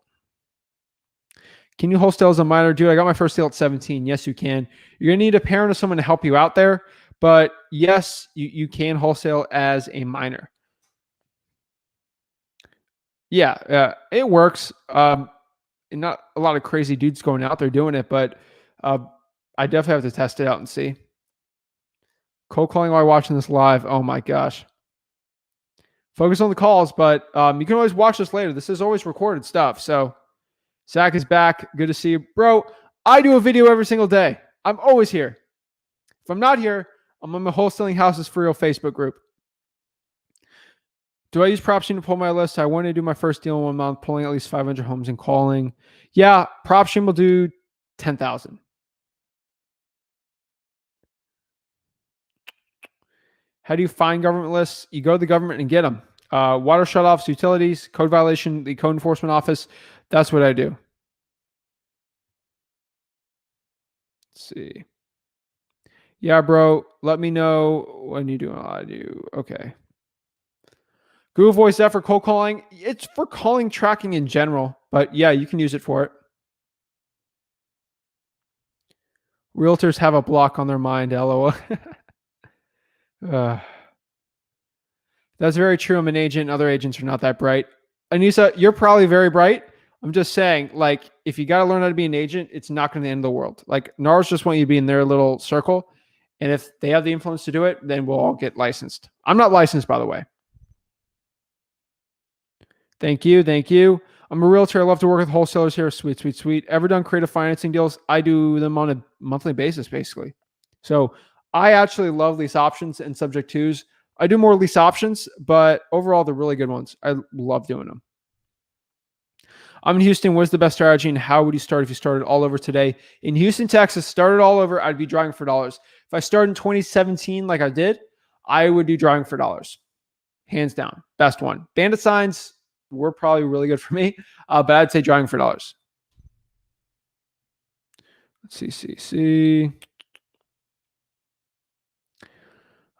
Can you wholesale as a minor? Dude, I got my first deal at 17. Yes, you can. You're going to need a parent or someone to help you out there. But yes, you can wholesale as a minor. Yeah, it works. Not a lot of crazy dudes going out there doing it, but I definitely have to test it out and see. Cold calling while watching this live. Oh my gosh. Focus on the calls, but you can always watch this later. This is always recorded stuff. So Zach is back. Good to see you. Bro, I do a video every single day. I'm always here. If I'm not here, I'm on my Wholesaling Houses for Real Facebook group. Do I use PropStream to pull my list? I want to do my first deal in 1 month, pulling at least 500 homes and calling. Yeah, PropStream will do 10,000. How do you find government lists? You go to the government and get them. Water shutoffs, utilities, code violation, the code enforcement office. That's what I do. Let's see. Yeah, bro. Let me know when you do. I do. Okay. Google Voice App for cold calling. It's for calling tracking in general, but yeah, you can use it for it. Realtors have a block on their mind. LOL. That's very true. I'm an agent. Other agents are not that bright. Anissa, you're probably very bright. I'm just saying, like, if you got to learn how to be an agent, it's not going to be the end of the world. Like, NARS just want you to be in their little circle. And if they have the influence to do it, then we'll all get licensed. I'm not licensed, by the way. Thank you. Thank you. I'm a realtor. I love to work with wholesalers here. Sweet, sweet, sweet. Ever done creative financing deals? I do them on a monthly basis, basically. So I actually love lease options and subject twos. I do more lease options, but overall, they're really good ones. I love doing them. I'm in Houston. What's the best strategy and how would you start if you started all over today? In Houston, Texas, started all over, I'd be driving for dollars. If I started in 2017 like I did, I would do driving for dollars. Hands down. Best one. Bandit signs were probably really good for me, but I'd say driving for dollars. Let's see.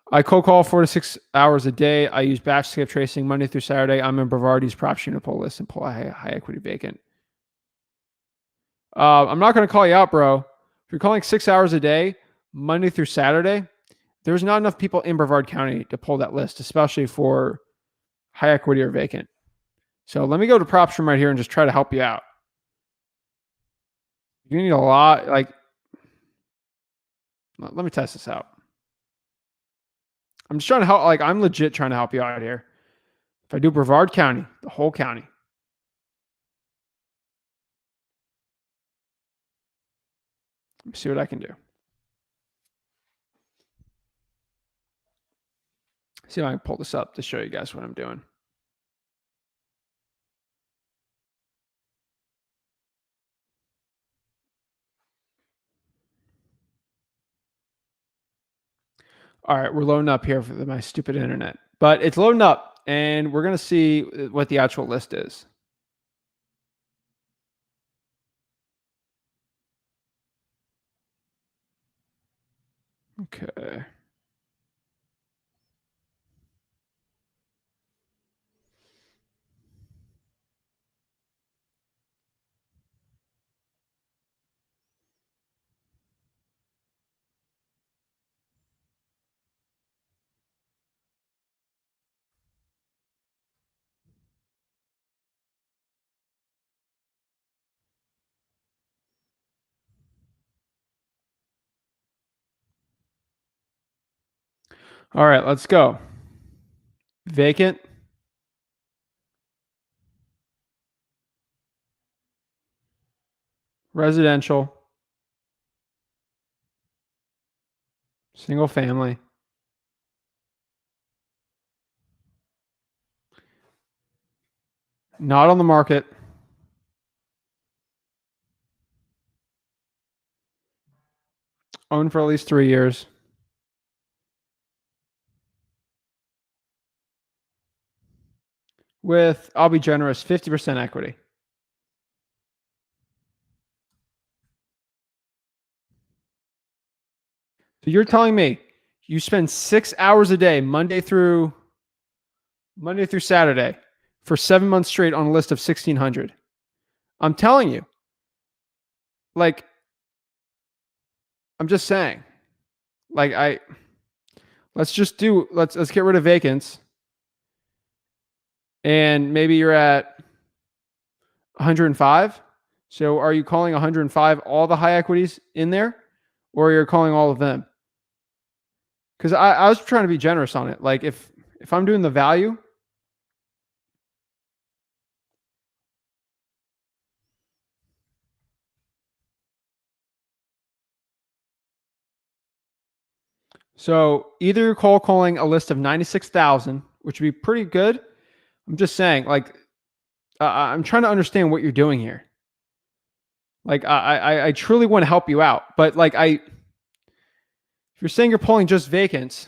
I cold call 4 to 6 hours a day. I use batch skip tracing Monday through Saturday. I'm in Bavardi's PropStream to pull list and pull a high equity vacant. I'm not going to call you out, bro. If you're calling 6 hours a day, Monday through Saturday, there's not enough people in Brevard County to pull that list, especially for high equity or vacant. So let me go to PropStream right here and just try to help you out. You need a lot. Like, let me test this out. I'm just trying to help. Like, I'm legit trying to help you out here. If I do Brevard County, the whole county. Let me see what I can do. See if I can pull this up to show you guys what I'm doing. All right, we're loading up here for my stupid internet, but it's loading up and we're going to see what the actual list is. Okay. All right, let's go. Vacant. Residential. Single family. Not on the market. Owned for at least 3 years. With, I'll be generous, 50% equity. So you're telling me you spend 6 hours a day, Monday through Saturday, for 7 months straight on a list of 1,600. I'm telling you, like, I'm just saying, like, let's get rid of vacants, and maybe you're at 105. So are you calling 105 all the high equities in there, or you're calling all of them? Because I was trying to be generous on it. Like, if I'm doing the value, so either you're calling a list of 96,000, which would be pretty good, I'm just saying, like, I'm trying to understand what you're doing here. Like, I truly want to help you out, but like, if you're saying you're pulling just vacants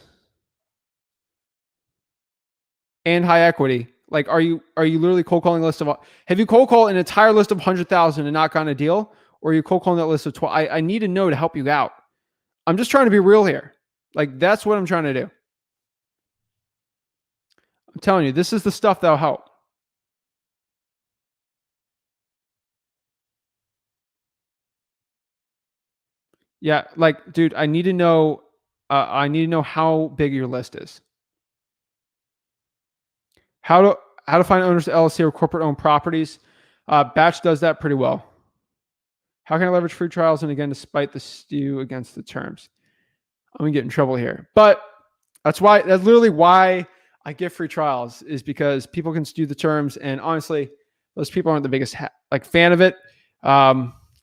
and high equity, like, are you literally cold calling a list of? Have you cold called an entire list of 100,000 and not gotten a deal, or are you cold calling that list of 12? I need to know to help you out. I'm just trying to be real here. Like, that's what I'm trying to do. I'm telling you, this is the stuff that'll help. Yeah, like, dude, I need to know. I need to know how big your list is. How to how to find owners of LLC or corporate owned properties. Batch does that pretty well. How can I leverage free trials and again despite the stew against the terms? I'm gonna get in trouble here, but that's literally why I give free trials, is because people can stew the terms, and honestly, those people aren't the biggest like fan of it.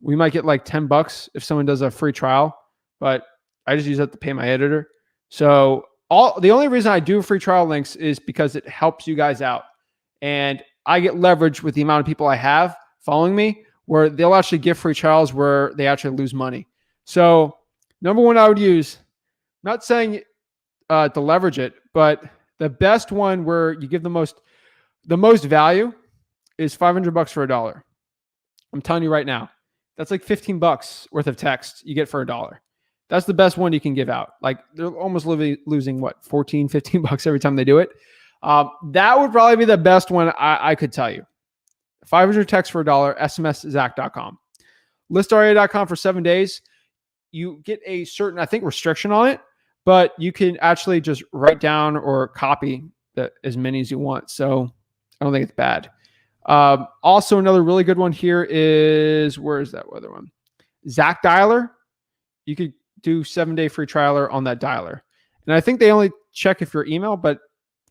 We might get like $10 if someone does a free trial, but I just use that to pay my editor. So the only reason I do free trial links is because it helps you guys out, and I get leverage with the amount of people I have following me, where they'll actually give free trials where they actually lose money. So number one, I would use, not saying to leverage it, but the best one where you give the most value is $500 for $1. I'm telling you right now, that's like $15 worth of text you get for $1. That's the best one you can give out. Like, they're almost losing what, 14, $15 every time they do it. That would probably be the best one I could tell you. 500 text for $1, smszach.com. Listaria.com for 7 days. You get a certain, I think, restriction on it, but you can actually just write down or copy as many as you want. So I don't think it's bad. Also, another really good one here is, where is that other one? Zach Dialer. You could do 7-day free trialer on that dialer. And I think they only check if your email, but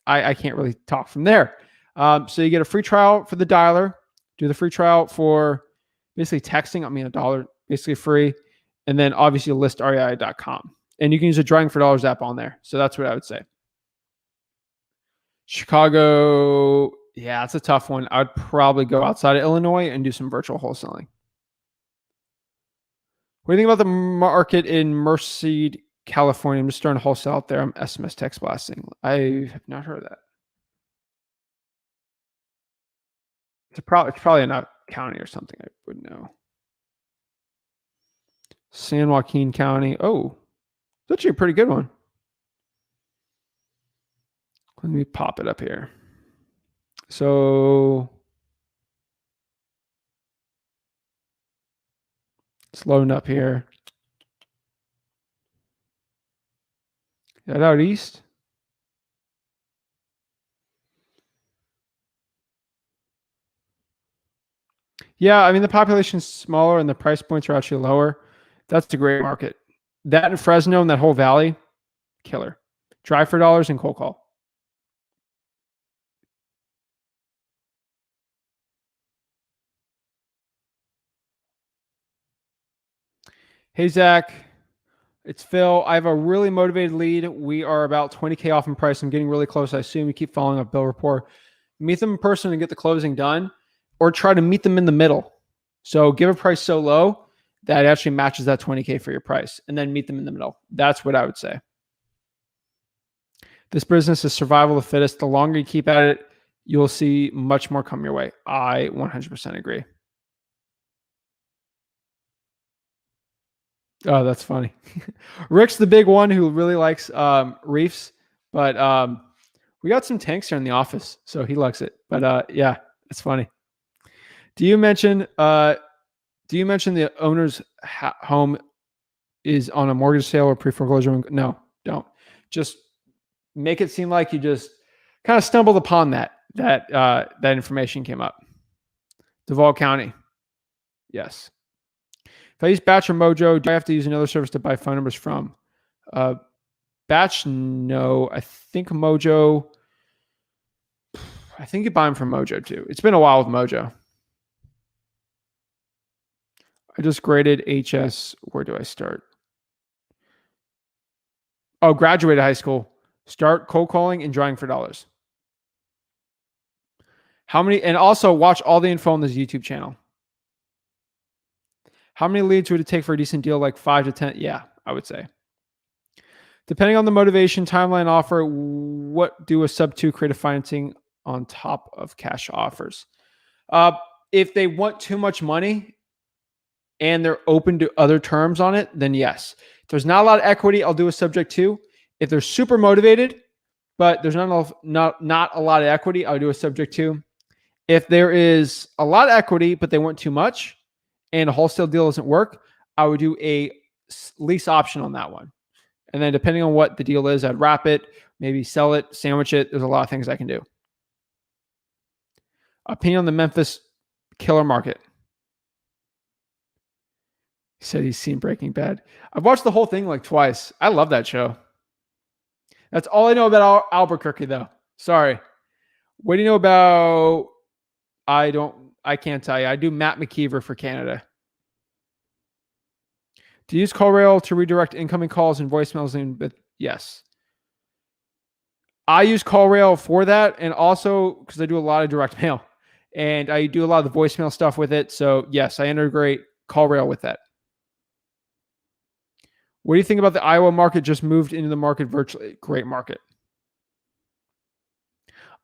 I can't really talk from there. So you get a free trial for the dialer, do the free trial for basically texting. I mean, $1 basically free. And then obviously listrei.com. And you can use a drawing for dollars app on there. So that's what I would say. Chicago, yeah, it's a tough one. I would probably go outside of Illinois and do some virtual wholesaling. What do you think about the market in Merced, California? I'm just starting to wholesale out there. I'm SMS text blasting. I have not heard of that. It's probably in a county or something. I would know. San Joaquin County. Oh, it's actually a pretty good one. Let me pop it up here. So it's loading up here. That out east. Yeah, I mean, the population's smaller and the price points are actually lower. That's a great market. That in Fresno and that whole valley, killer. Drive for dollars and cold call. Hey, Zach. It's Phil. I have a really motivated lead. We are about 20K off in price. I'm getting really close. I assume you keep following up bill rapport. Meet them in person and get the closing done, or try to meet them in the middle. So give a price so low that it actually matches that 20K for your price, and then meet them in the middle. That's what I would say. This business is survival of the fittest. The longer you keep at it, you'll see much more come your way. I 100% agree. Oh, that's funny. Rick's the big one who really likes reefs, but we got some tanks here in the office, so he likes it. But yeah, it's funny. Do you mention the owner's home is on a mortgage sale or pre-foreclosure? No, don't. Just make it seem like you just kind of stumbled upon that information came up. Duval County. Yes. If I use Batch or Mojo, do I have to use another service to buy phone numbers from? Batch, no. I think Mojo, I think you buy them from Mojo too. It's been a while with Mojo. I just graded HS. Where do I start? Oh, graduated high school. Start cold calling and drawing for dollars. How many, and also watch all the info on this YouTube channel. How many leads would it take for a decent deal? Like 5 to 10? Yeah, I would say. Depending on the motivation, timeline, offer, what do a sub 2 creative financing on top of cash offers? If they want too much money and they're open to other terms on it, then yes. If there's not a lot of equity, I'll do a subject to. If they're super motivated, but there's not a lot of equity, I'll do a subject to. If there is a lot of equity, but they want too much and a wholesale deal doesn't work, I would do a lease option on that one. And then depending on what the deal is, I'd wrap it, maybe sell it, sandwich it. There's a lot of things I can do. Opinion on the Memphis killer market. He said he's seen Breaking Bad. I've watched the whole thing like twice. I love that show. That's all I know about Albuquerque, though. Sorry. What do you know about? I can't tell you. I do Matt McKeever for Canada. Do you use Callrail to redirect incoming calls and voicemails? But yes. I use Callrail for that, and also because I do a lot of direct mail, and I do a lot of the voicemail stuff with it. So yes, I integrate Callrail with that. What do you think about the Iowa market? Just moved into the market virtually. Great market.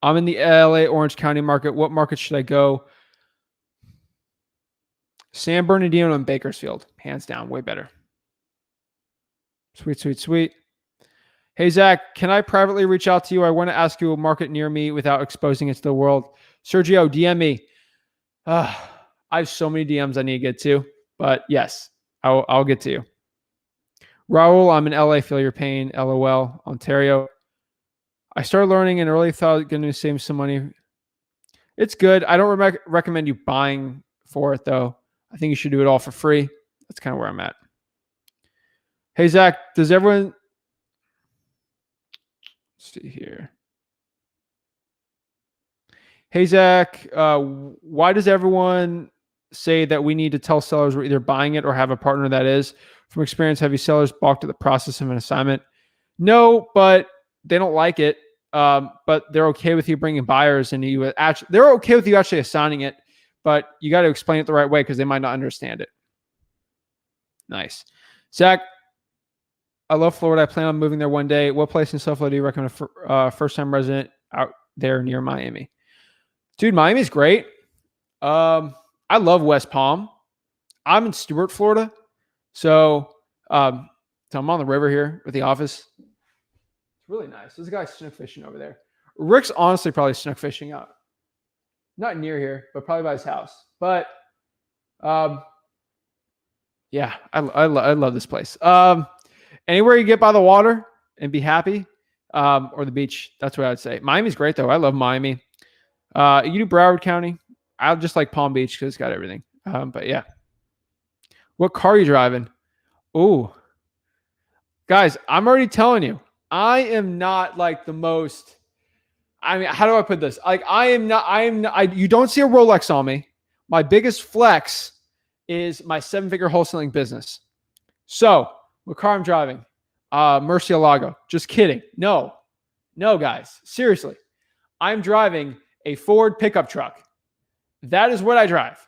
I'm in the LA Orange County market. What market should I go? San Bernardino and Bakersfield. Hands down, way better. Sweet, sweet, sweet. Hey, Zach, can I privately reach out to you? I want to ask you a market near me without exposing it to the world. Sergio, DM me. I have so many DMs I need to get to, but yes, I'll get to you. Raul, I'm in LA. Feel your pain. LOL. Ontario. I started learning and really thought going to save some money. It's good. I don't recommend you buying for it, though. I think you should do it all for free. That's kind of where I'm at. Hey, Zach, does everyone... Let's see here. Hey, Zach, why does everyone say that we need to tell sellers we're either buying it or have a partner that is? From experience, have you sellers balked at the process of an assignment? No, but they don't like it. But they're okay with you bringing buyers, and they're okay with you actually assigning it, but you got to explain it the right way because they might not understand it. Nice. Zach, I love Florida. I plan on moving there one day. What place in South Florida do you recommend a first-time resident out there near Miami? Dude, Miami's great. I love West Palm. I'm in Stuart, Florida. So I'm on the river here with the office. It's really nice. There's a guy snook fishing over there. Rick's honestly probably snook fishing out. Not near here, but probably by his house. But yeah, I love this place. Anywhere you get by the water and be happy, or the beach, that's what I'd say. Miami's great, though. I love Miami. You do Broward County. I just like Palm Beach because it's got everything. But yeah. What car are you driving? Oh, guys, I'm already telling you, I am not like the most. I mean, how do I put this? Like, you don't see a Rolex on me. My biggest flex is my 7-figure wholesaling business. So, what car I'm driving? Murcielago. Just kidding. No, guys. Seriously. I'm driving a Ford pickup truck. That is what I drive.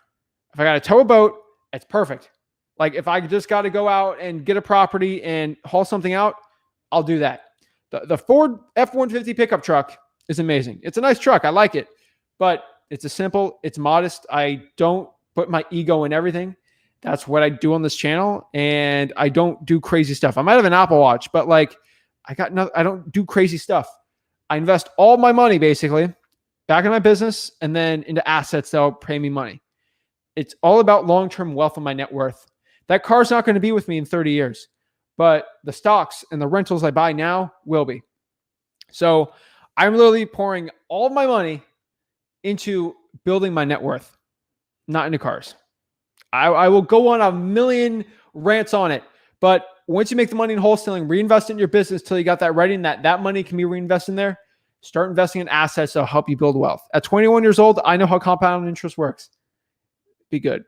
If I got to tow a boat, it's perfect. Like if I just got to go out and get a property and haul something out, I'll do that. The Ford F-150 pickup truck is amazing. It's a nice truck. I like it, but it's it's modest. I don't put my ego in everything. That's what I do on this channel. And I don't do crazy stuff. I might have an Apple Watch, but like I don't do crazy stuff. I invest all my money basically back in my business and then into assets that'll pay me money. It's all about long-term wealth on my net worth. That car's not going to be with me in 30 years, but the stocks and the rentals I buy now will be. So I'm literally pouring all of my money into building my net worth, not into cars. I will go on a million rants on it, but once you make the money in wholesaling, reinvest in your business till you got that ready, and that money can be reinvested in there. Start investing in assets that'll help you build wealth. At 21 years old, I know how compound interest works. Be good.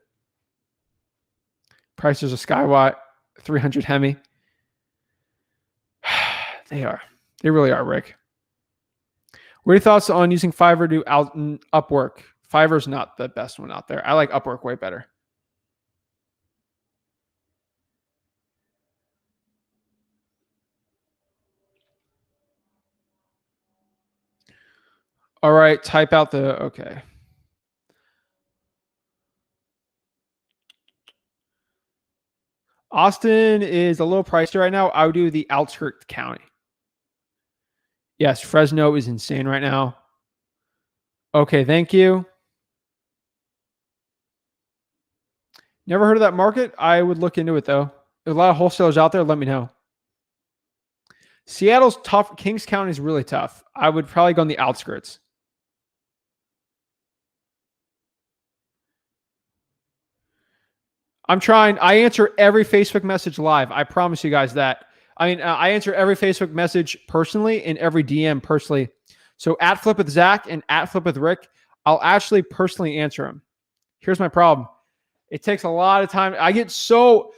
Prices of Skywatt 300 Hemi. They really are, Rick. What are your thoughts on using Fiverr to Upwork? Fiverr's not the best one out there. I like Upwork way better. All right, type out the, okay. Austin is a little pricey right now. I would do the outskirts county. Yes, Fresno is insane right now. Okay, thank you. Never heard of that market. I would look into it though. There's a lot of wholesalers out there. Let me know. Seattle's tough. Kings County is really tough. I would probably go on the outskirts. I'm trying. I answer every Facebook message live. I promise you guys that. I mean, I answer every Facebook message personally and every DM personally. So at Flip with Zach and at Flip with Rick, I'll actually personally answer them. Here's my problem. It takes a lot of time. I'm so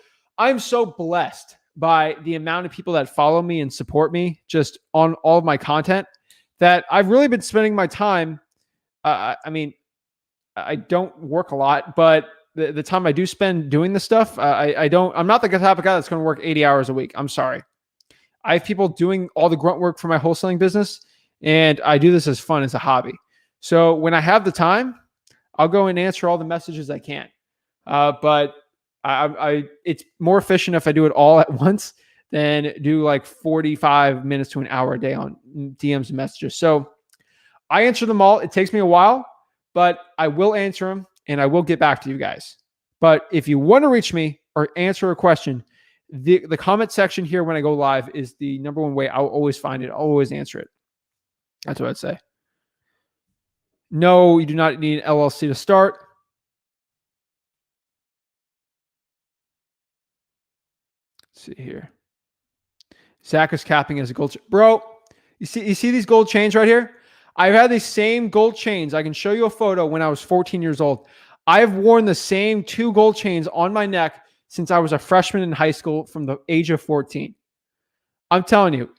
blessed by the amount of people that follow me and support me just on all of my content that I've really been spending my time. I mean, I don't work a lot, but the time I do spend doing this stuff, I'm not the type of guy that's going to work 80 hours a week. I'm sorry. I have people doing all the grunt work for my wholesaling business, and I do this as fun, as a hobby. So when I have the time, I'll go and answer all the messages I can. But it's more efficient if I do it all at once than do like 45 minutes to an hour a day on DMs and messages. So I answer them all. It takes me a while, but I will answer them and I will get back to you guys. But if you want to reach me or answer a question, the comment section here when I go live is the number one way. I'll always find it. I'll always answer it. That's what I'd say. No, you do not need an LLC to start. Let's see here. Zach is capping as a gold. Bro, you see these gold chains right here? I've had these same gold chains. I can show you a photo when I was 14 years old. I've worn the same 2 gold chains on my neck since I was a freshman in high school from the age of 14. I'm telling you,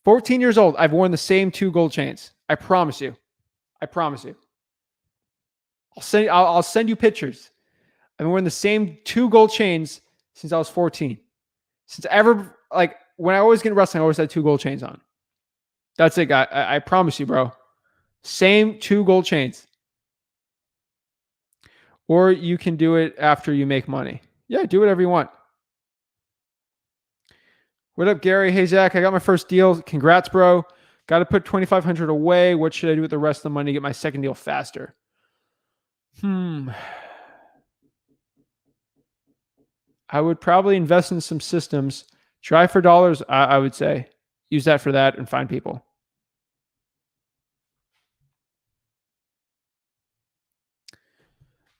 14 years old, I've worn the same 2 gold chains. I promise you. I promise you. I'll send you pictures. I've been wearing the same 2 gold chains since I was 14. Since ever, like, when I always get wrestling, I always had 2 gold chains on. That's it, guy. I promise you, bro. Same 2 gold chains. Or you can do it after you make money. Yeah, do whatever you want. What up, Gary? Hey, Zach, I got my first deal. Congrats, bro. Got to put $2,500 away. What should I do with the rest of the money to get my second deal faster? I would probably invest in some systems. Try for dollars, I would say. Use that for that and find people.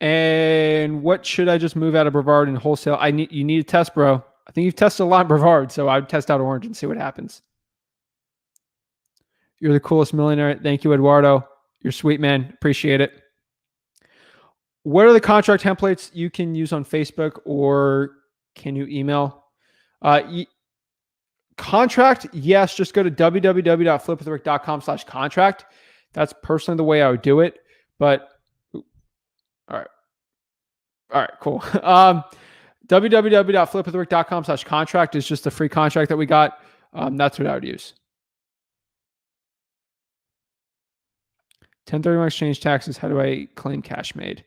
And what should I just move out of Brevard and wholesale? You need a test, bro. I think you've tested a lot in Brevard, so I would test out Orange and see what happens. You're the coolest millionaire. Thank you, Eduardo. You're sweet, man. Appreciate it. What are the contract templates you can use on Facebook, or can you email? Contract, yes. Just go to www.flipwithrick.com/contract. That's personally the way I would do it. But all right, cool. www.flipwithrick.com/contract is just a free contract that we got. That's what I would use. 1031 exchange taxes. How do I claim cash made?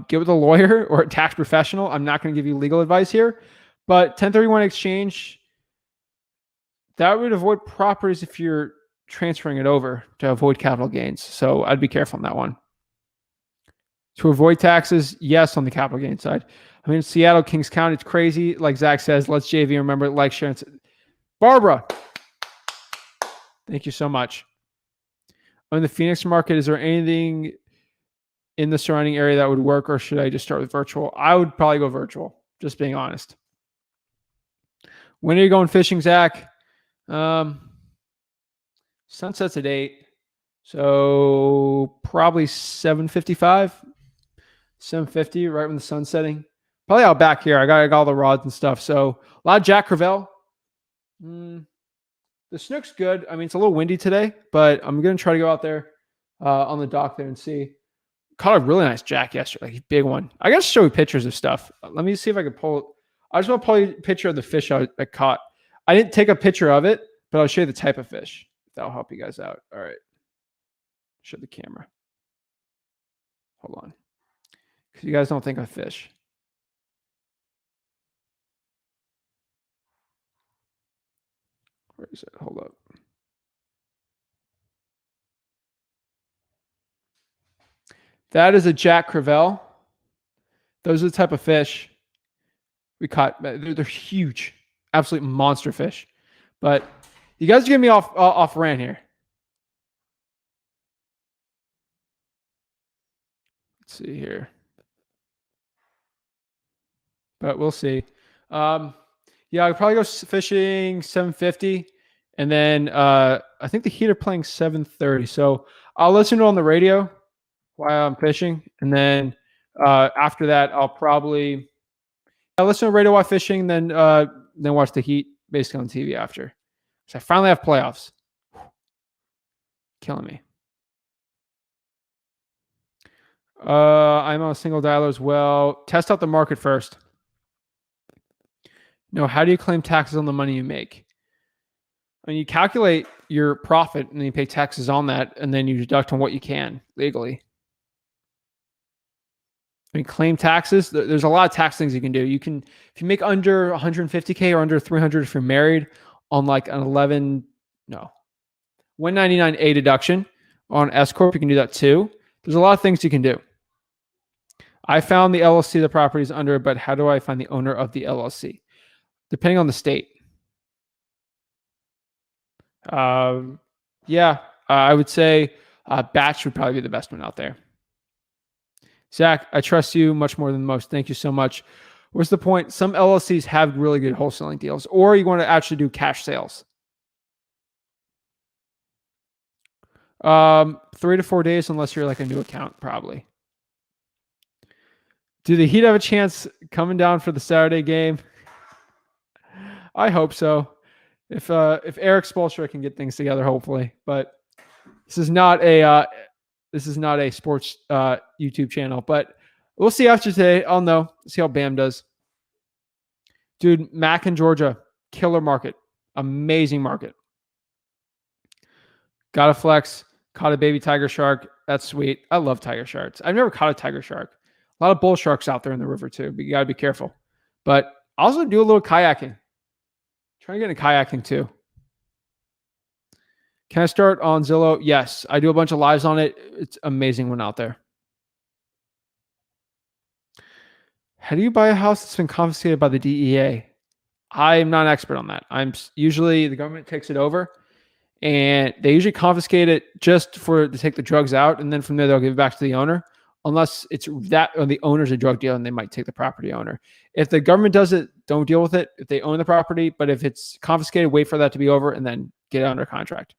Get with a lawyer or a tax professional. I'm not going to give you legal advice here, but 1031 exchange, that would avoid properties if you're transferring it over to avoid capital gains. So I'd be careful on that one. To avoid taxes, yes, on the capital gain side. I mean, Seattle, Kings County, it's crazy. Like Zach says, let's JV. Remember, like, share. Barbara, thank you so much. On the Phoenix market, is there anything in the surrounding area that would work, or should I just start with virtual? I would probably go virtual, just being honest. When are you going fishing, Zach? Sunset's at 8. So probably 7:55, 7:50, right when the sun's setting. Probably out back here. I got all the rods and stuff. So a lot of Jack Crevalle. The snook's good. I mean, it's a little windy today, but I'm going to try to go out there on the dock there and see. Caught a really nice jack yesterday, like a big one. I got to show you pictures of stuff. Let me see if I can pull. I just want to pull you a picture of the fish I caught. I didn't take a picture of it, but I'll show you the type of fish. That'll help you guys out. All right. Show the camera. Hold on. Because you guys don't think of fish. Where is it? Hold up. That is a Jack Crevalle. Those are the type of fish we caught. They're huge, absolute monster fish. But you guys are getting me off rant here. Let's see here. But we'll see. Yeah, I'll probably go fishing 7:50, and then I think the Heat are playing 7:30. So I'll let you know on the radio while I'm fishing, and then after that, I'll probably listen to radio while fishing, then watch the Heat basically on TV after. So I finally have playoffs. Killing me. I'm on a single dialer as well. Test out the market first. No, how do you claim taxes on the money you make? I mean, you calculate your profit and then you pay taxes on that, and then you deduct on what you can legally. I mean, claim taxes. There's a lot of tax things you can do. You can, if you make under 150K or under 300 if you're married, on like an 199A deduction on S corp, you can do that too. There's a lot of things you can do. I found the LLC the property is under, but how do I find the owner of the LLC? Depending on the state. Yeah, I would say Batch would probably be the best one out there. Zach, I trust you much more than most. Thank you so much. What's the point? Some LLCs have really good wholesaling deals, or you want to actually do cash sales. 3 to 4 days, unless you're like a new account, probably. Do the Heat have a chance coming down for the Saturday game? I hope so. If Eric Spoelstra can get things together, hopefully. But this is not a sports YouTube channel. But we'll see after today. I'll know. See how Bam does. Dude, Mac in Georgia, killer market, amazing market. Got a flex. Caught a baby tiger shark. That's sweet. I love tiger sharks. I've never caught a tiger shark. A lot of bull sharks out there in the river too, but you got to be careful. But I also do a little kayaking. Trying to get into kayaking too. Can I start on Zillow? Yes. I do a bunch of lives on it. It's an amazing one out there. How do you buy a house that's been confiscated by the DEA? I'm not an expert on that. Usually the government takes it over, and they usually confiscate it just to take the drugs out, and then from there they'll give it back to the owner. Unless it's that or the owner's a drug dealer, and they might take the property owner. If the government does it, don't deal with it. If they own the property, but if it's confiscated, wait for that to be over and then get it under contract.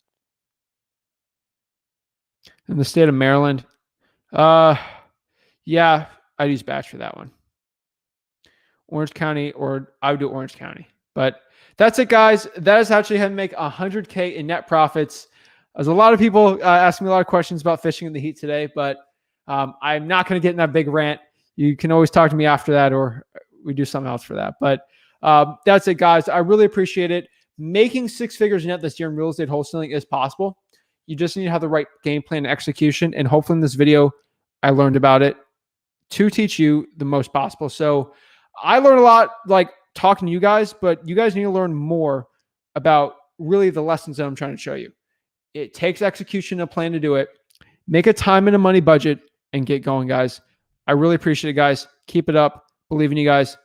In the state of Maryland, yeah, I'd use Batch for that one. Orange County, or I would do Orange County. But that's it, guys. That is actually how to make 100K in net profits. There's a lot of people asking me a lot of questions about fishing in the Heat today, but I'm not going to get in that big rant. You can always talk to me after that, or we do something else for that. But that's it, guys. I really appreciate it. Making 6 figures net this year in real estate wholesaling is possible. You just need to have the right game plan and execution. And hopefully in this video, I learned about it to teach you the most possible. So I learned a lot like talking to you guys, but you guys need to learn more about really the lessons that I'm trying to show you. It takes execution and a plan to do it. Make a time and a money budget and get going, guys. I really appreciate it, guys. Keep it up. Believe in you guys.